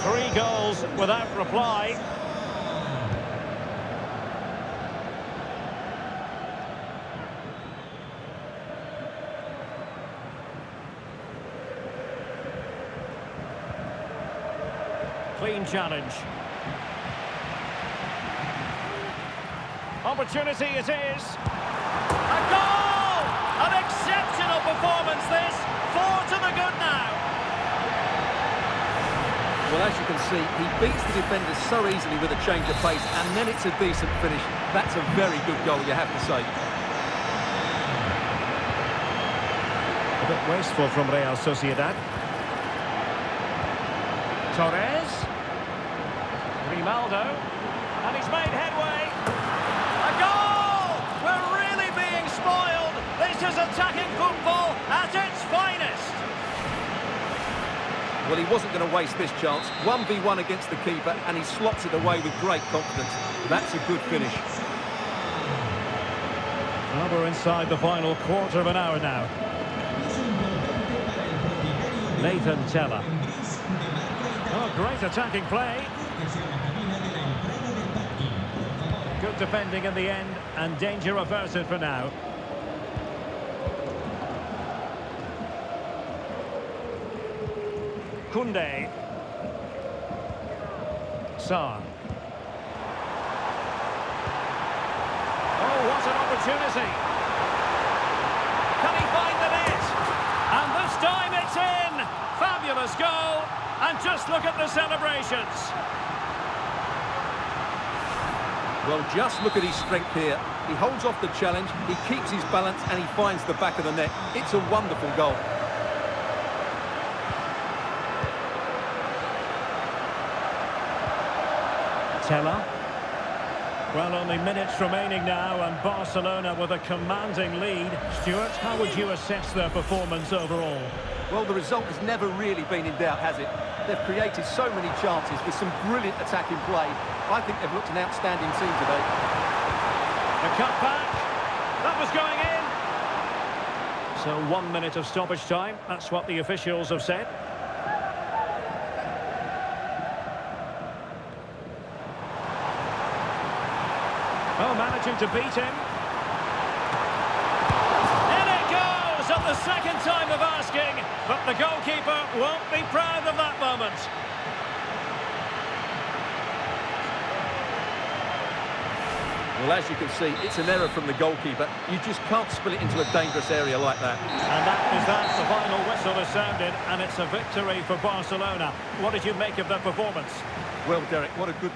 Three goals without reply. Clean challenge. Opportunity it is. A goal! An exceptional performance this. 4 to the good now. Well, as you can see, he beats the defenders so easily with a change of pace, and then it's a decent finish. That's a very good goal, you have to say. A bit wasteful from Real Sociedad. Torres. Grimaldo. And he's made headway. A goal! We're really being spoiled. This is attacking football at its finest. Well, he wasn't going to waste this chance. 1v1 against the keeper, and he slots it away with great confidence. That's a good finish. Well, we're inside the final quarter of an hour now. Nathan Teller. Oh, great attacking play. Good defending in the end, and danger averted for now. Koundé. Sarr. Oh, what an opportunity. Can he find the net? And this time it's in. Fabulous goal. And just look at the celebrations. Well, just look at his strength here. He holds off the challenge, he keeps his balance, and he finds the back of the net. It's a wonderful goal. Teller. Well, only minutes remaining now, and Barcelona with a commanding lead. Stuart, how would you assess their performance overall? Well, the result has never really been in doubt, has it? They've created so many chances with some brilliant attacking play. I think they've looked an outstanding team today. The cut back. That was going in. So 1 minute of stoppage time. That's what the officials have said. Oh, managing to beat him. In it goes at the second time of asking, but the goalkeeper won't be proud of that moment. Well, as you can see, it's an error from the goalkeeper. You just can't spill it into a dangerous area like that. And that is that. The final whistle has sounded, and it's a victory for Barcelona. What did you make of their performance? Well, Derek, what a good...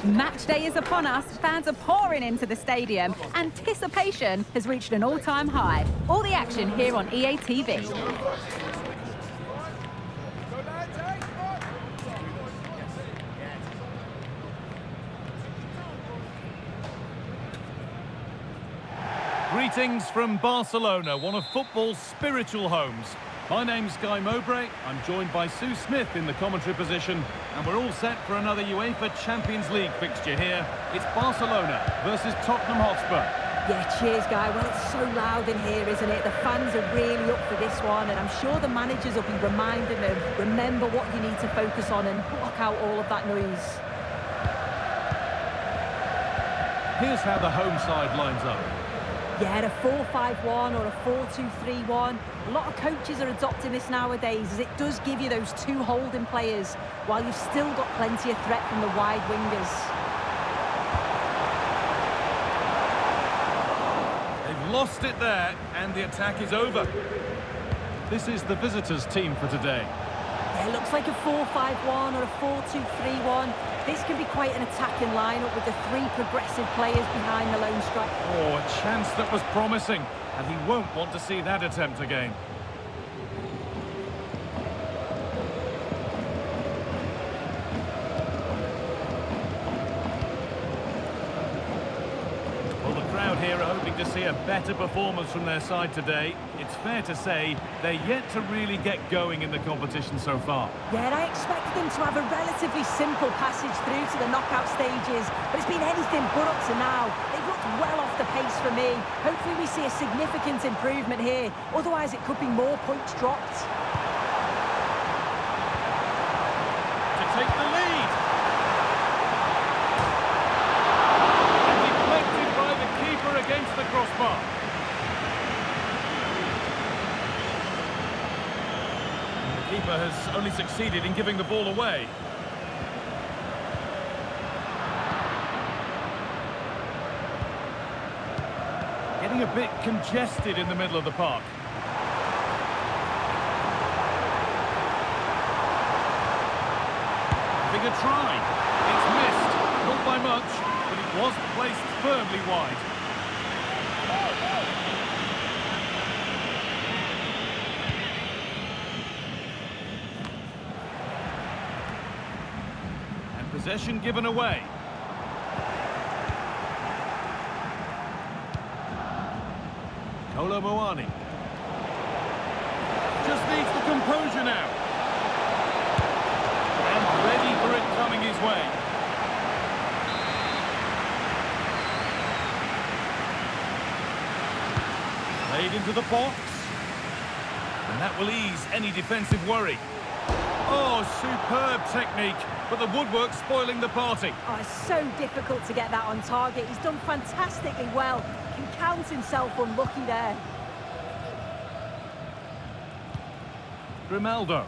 Match day is upon us. Fans are pouring into the stadium. Anticipation has reached an all-time high. All the action here on EA TV. Greetings from Barcelona, one of football's spiritual homes. My name's Guy Mowbray. I'm joined by Sue Smith in the commentary position, and we're all set for another UEFA Champions League fixture here. It's Barcelona versus Tottenham Hotspur. Yeah, cheers, Guy. Well, it's so loud in here, isn't it? The fans are really up for this one, and I'm sure the managers will be reminding them, remember what you need to focus on and block out all of that noise. Here's how the home side lines up. Yeah, a 4-5-1 or a 4-2-3-1. A lot of coaches are adopting this nowadays, as it does give you those two holding players, while you've still got plenty of threat from the wide wingers. They've lost it there, and the attack is over. This is the visitors' team for today. Yeah, it looks like a 4-5-1 or a 4-2-3-1. This can be quite an attacking lineup with the three progressive players behind the lone striker. Oh, a chance that was promising, and he won't want to see that attempt again. Well, the crowd here are hoping to see a better performance from their side today. It's fair to say they're yet to really get going in the competition so far. Yeah, and I expected them to have a relatively simple passage through to the knockout stages, but it's been anything but up to now. They've looked well off the pace for me. Hopefully we see a significant improvement here, otherwise it could be more points dropped. To take the lead. And deflected by the keeper against the crossbar. The keeper has only succeeded in giving the ball away. Getting a bit congested in the middle of the park. Having a try. It's missed. Not by much, but it was placed firmly wide. And possession given away. Kolo Muani. Just needs the composure now. And ready for it coming his way. Played into the box. And that will ease any defensive worry. Oh, superb technique, but the woodwork spoiling the party. Oh, it's so difficult to get that on target. He's done fantastically well. Can count himself unlucky there. Grimaldo.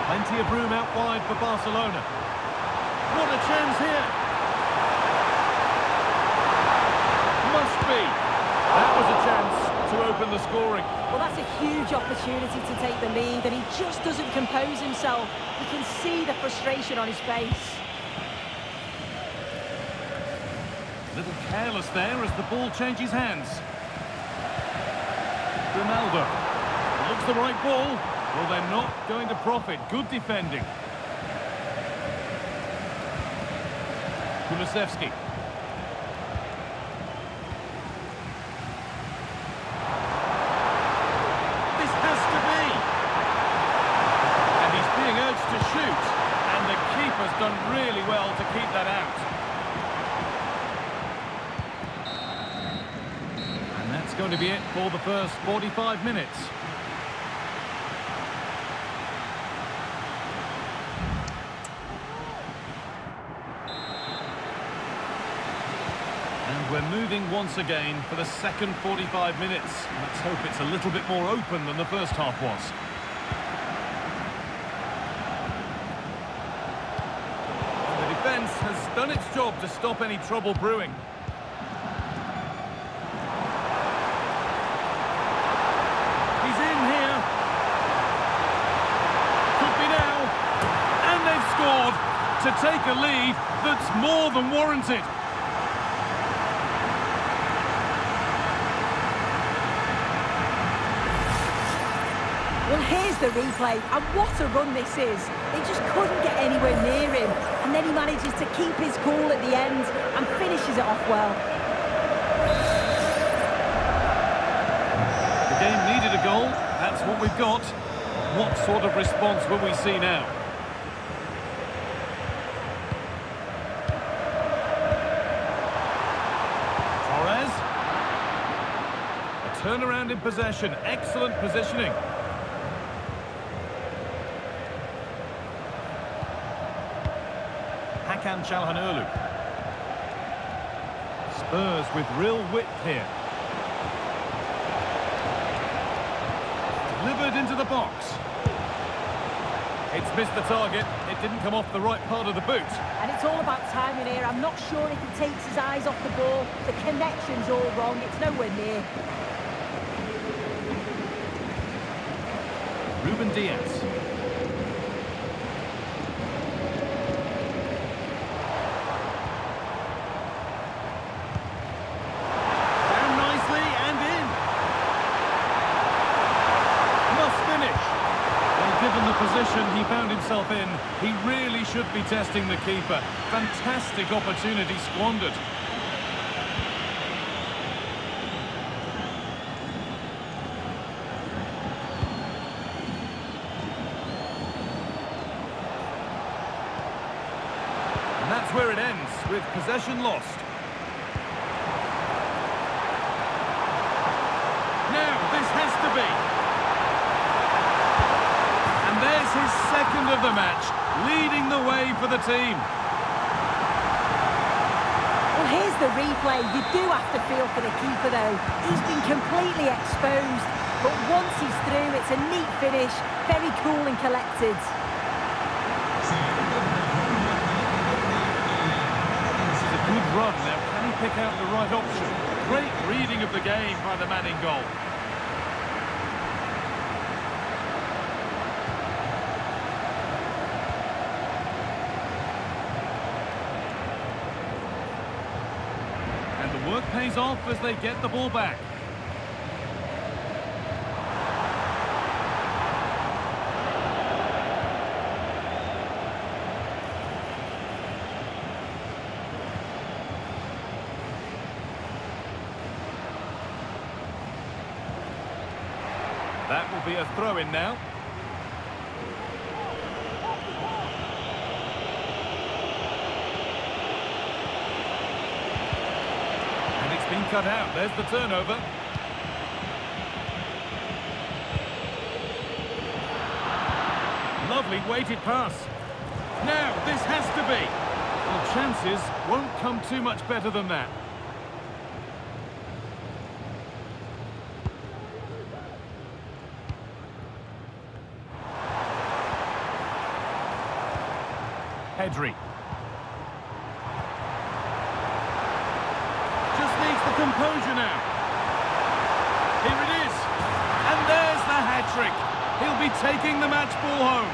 Plenty of room out wide for Barcelona. What a chance here. Must be. That was a chance to open the scoring. Well, that's a huge opportunity to take the lead, and he just doesn't compose himself. You can see the frustration on his face. A little careless there as the ball changes hands. Grimaldo. Looks the right ball. Well, they're not going to profit. Good defending. Kulusevski. This has to be. And he's being urged to shoot. And the keeper's done really well to keep that out. And that's going to be it for the first 45 minutes. We're moving once again for the second 45 minutes. Let's hope it's a little bit more open than the first half was. The defence has done its job to stop any trouble brewing. He's in here. Could be now. And they've scored to take a lead that's more than warranted. Well, here's the replay, and what a run this is. They just couldn't get anywhere near him, and then he manages to keep his cool at the end and finishes it off well. The game needed a goal. That's what we've got. What sort of response will we see now? Torres. A turnaround in possession. Excellent positioning. Hakan Çalhanoğlu. Spurs with real width here. Delivered into the box. It's missed the target. It didn't come off the right part of the boot. And it's all about timing here. I'm not sure if he takes his eyes off the ball. The connection's all wrong. It's nowhere near. Ruben Diaz. Given the position he found himself in, he really should be testing the keeper. Fantastic opportunity squandered. And that's where it ends, with possession lost. Now, this has to be. There's his second of the match, leading the way for the team. Well, here's the replay. You do have to feel for the keeper, though. He's been completely exposed, but once he's through, it's a neat finish, very cool and collected. This is a good run. Now, can he pick out the right option? Great reading of the game by the man in goal. pays off as they get the ball back. That will be a throw-in now. And it's been cut out. There's the turnover. Lovely weighted pass. Now, this has to be. Well, chances won't come too much better than that. Pedri. Just needs the composure now. Here it is. And there's the hat-trick. He'll be taking the match ball home.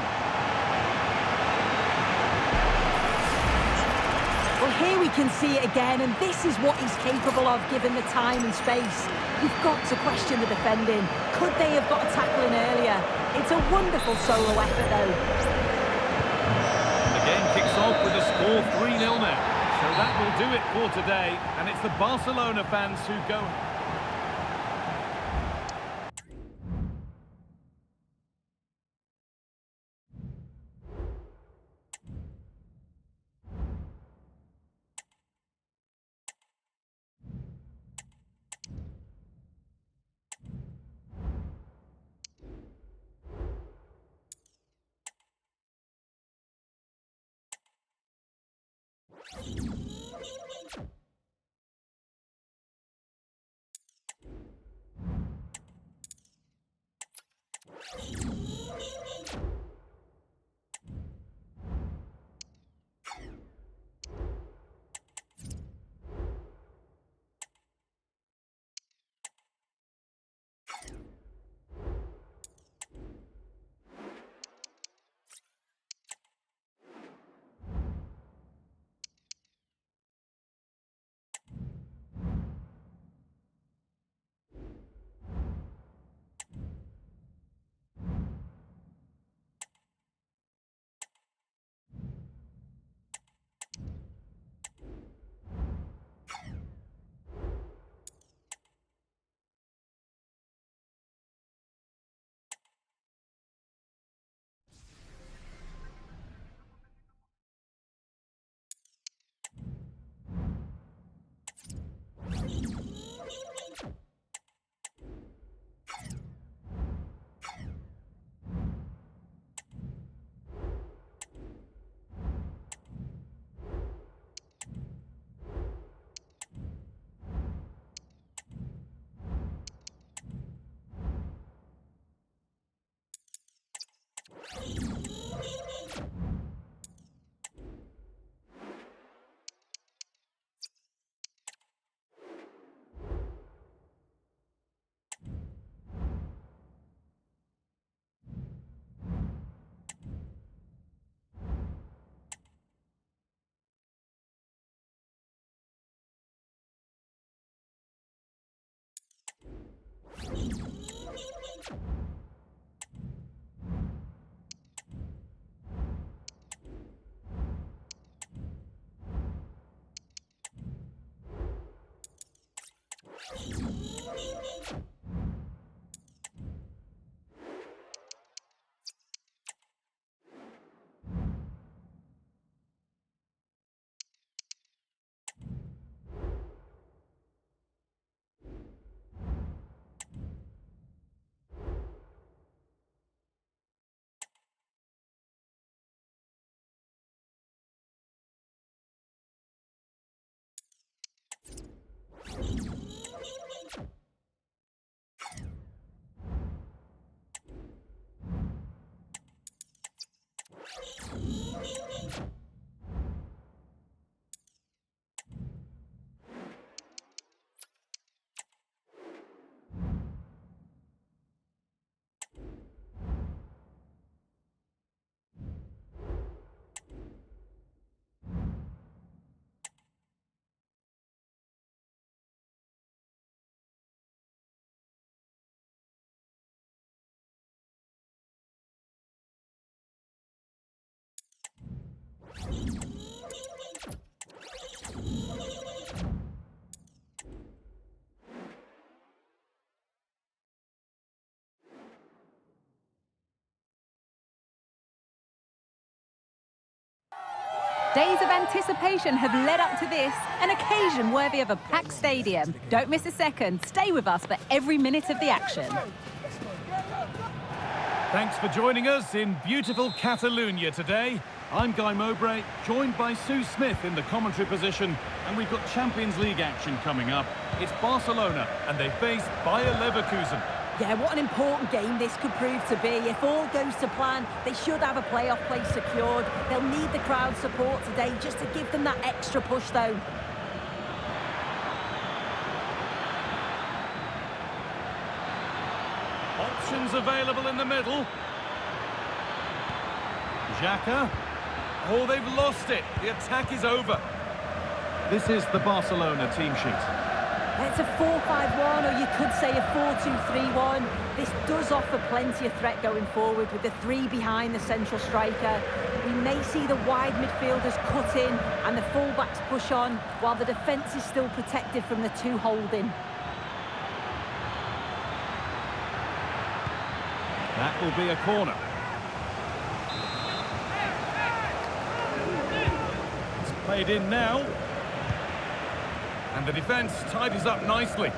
Well, here we can see it again, and this is what he's capable of given the time and space. You've got to question the defending. Could they have got a tackle in earlier? It's a wonderful solo effort, though. Game kicks off with a score 3-0 now. So that will do it for today, and it's the Barcelona fans who go. Days of anticipation have led up to this, an occasion worthy of a packed stadium. Don't miss a second. Stay with us for every minute of the action. Thanks for joining us in beautiful Catalonia today. I'm Guy Mowbray, joined by Sue Smith in the commentary position, and we've got Champions League action coming up. It's Barcelona, and they face Bayer Leverkusen. Yeah, what an important game this could prove to be. If all goes to plan, they should have a playoff place secured. They'll need the crowd support today just to give them that extra push, though. Options available in the middle. Xhaka. Oh, they've lost it. The attack is over. This is the Barcelona team sheet. It's a 4-5-1, or you could say a 4-2-3-1. This does offer plenty of threat going forward with the three behind the central striker. We may see the wide midfielders cut in and the fullbacks push on, while the defence is still protected from the two holding. That will be a corner. It's played in now. And the defence tidies up nicely.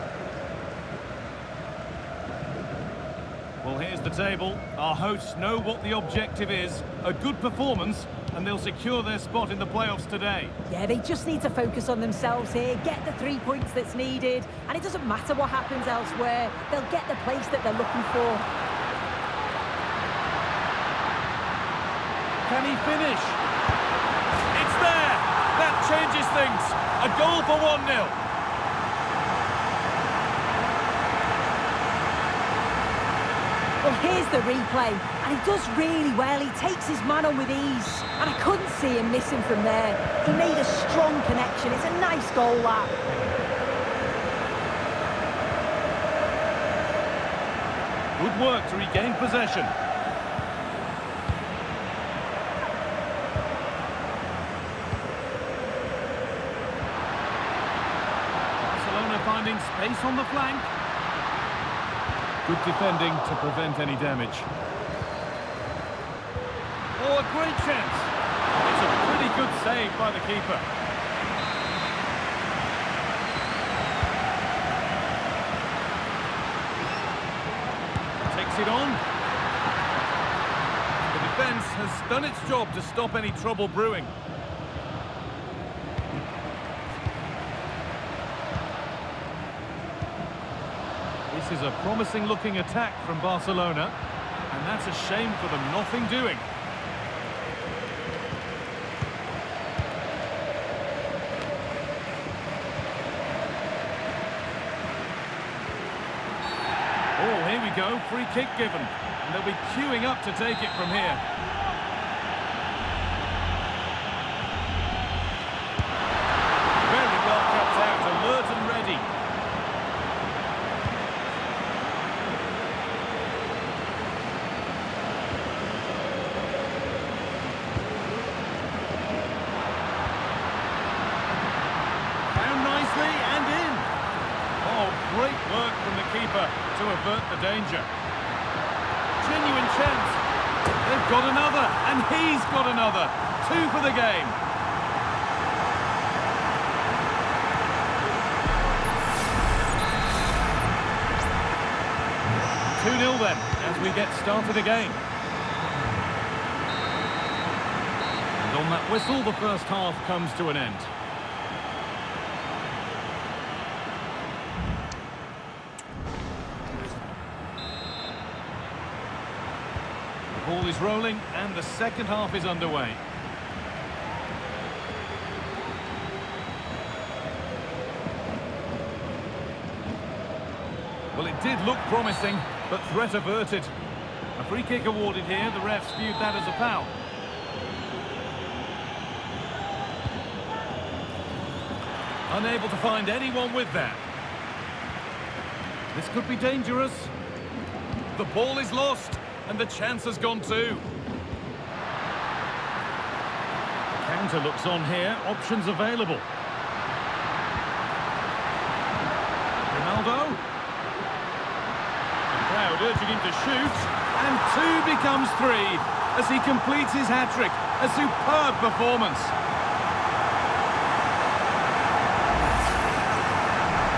Well, here's the table. Our hosts know what the objective is. A good performance, and they'll secure their spot in the playoffs today. Yeah, they just need to focus on themselves here, get the 3 points that's needed, and it doesn't matter what happens elsewhere. They'll get the place that they're looking for. Can he finish? It's there! That changes things. A goal for 1-0. Well, here's the replay, and he does really well. He takes his man on with ease, and I couldn't see him missing from there. He made a strong connection. It's a nice goal, that. Good work to regain possession. Finding space on the flank. Good defending to prevent any damage. Oh, a great chance. It's a pretty good save by the keeper. Takes it on. The defence has done its job to stop any trouble brewing. This is a promising-looking attack from Barcelona, and that's a shame for them. Nothing doing. Oh, here we go. Free kick given. And they'll be queuing up to take it from here. Very well kept out, alert and ready. And in. Oh, great work from the keeper to avert the danger. Genuine chance. They've got another, and he's got another. 2 for the game. (2-0) then, as we get started again. And on that whistle, the first half comes to an end. The ball is rolling and the second half is underway. Well, it did look promising, but threat averted. A free kick awarded here. The refs viewed that as a foul. Unable to find anyone with that. This could be dangerous. The ball is lost. And the chance has gone too. counter looks on here. Options available. Ronaldo. The crowd urging him to shoot. And 2 becomes 3 as he completes his hat-trick. A superb performance.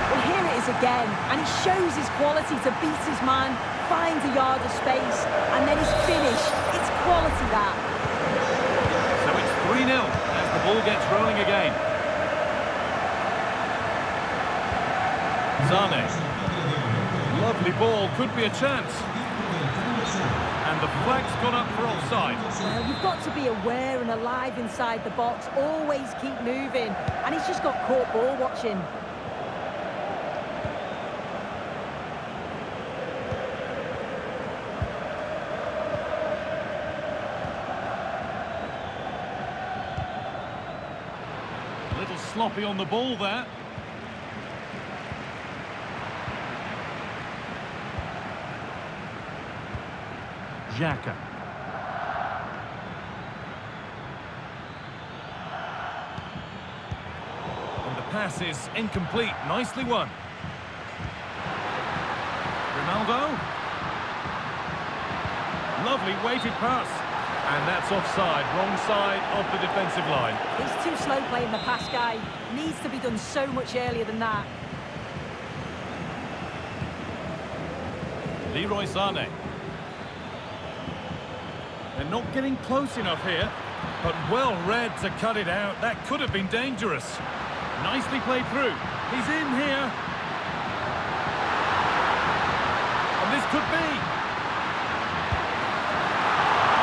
Well, here it is again, and he shows his quality to beat his man, finds a yard of space, and then his finish. It's quality, that. So it's 3-0 as the ball gets rolling again. Zane. Lovely ball, could be a chance. And the flag's gone up for offside. Well, you've got to be aware and alive inside the box. Always keep moving. And he's just got caught ball watching. A little sloppy on the ball there. Xhaka. And the pass is incomplete. Nicely won. Ronaldo. Lovely weighted pass. And that's offside. Wrong side of the defensive line. He's too slow playing the pass, guy. Needs to be done so much earlier than that. Leroy Sané. They're not getting close enough here, but well read to cut it out. That could have been dangerous. Nicely played through. He's in here. And this could be.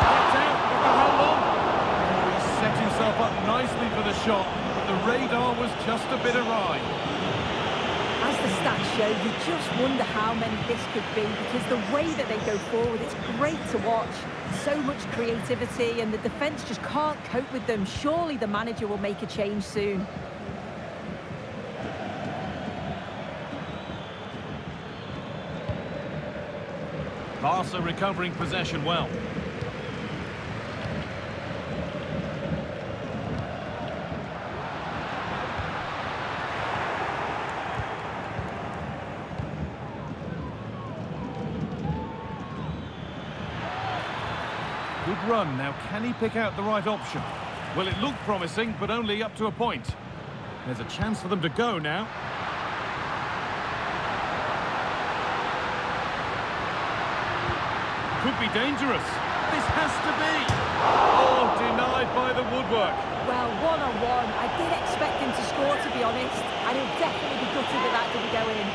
That's out, but for how long? Oh, he set himself up nicely for the shot, but the radar was just a bit awry. As the stats show, you just wonder how many this could be, because the way that they go forward, it's great to watch. So much creativity, and the defence just can't cope with them. Surely the manager will make a change soon. Barca recovering possession well. Good run. Now, can he pick out the right option? Well, it looked promising, but only up to a point. There's a chance for them to go now. Could be dangerous. This has to be. Oh, denied by the woodwork. Well, one-on-one, I did expect him to score, to be honest, and he'll definitely be gutted that that didn't go in.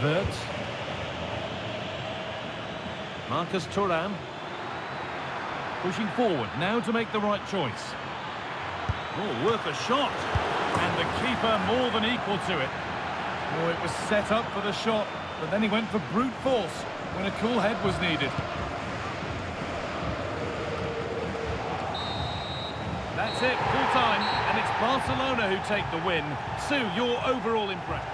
Wirtz. Marcus Thuram. Pushing forward, now to make the right choice. Oh, worth a shot. And the keeper more than equal to it. Oh, it was set up for the shot, but then he went for brute force when a cool head was needed. That's it, full time, and it's Barcelona who take the win. Sue, your overall impression?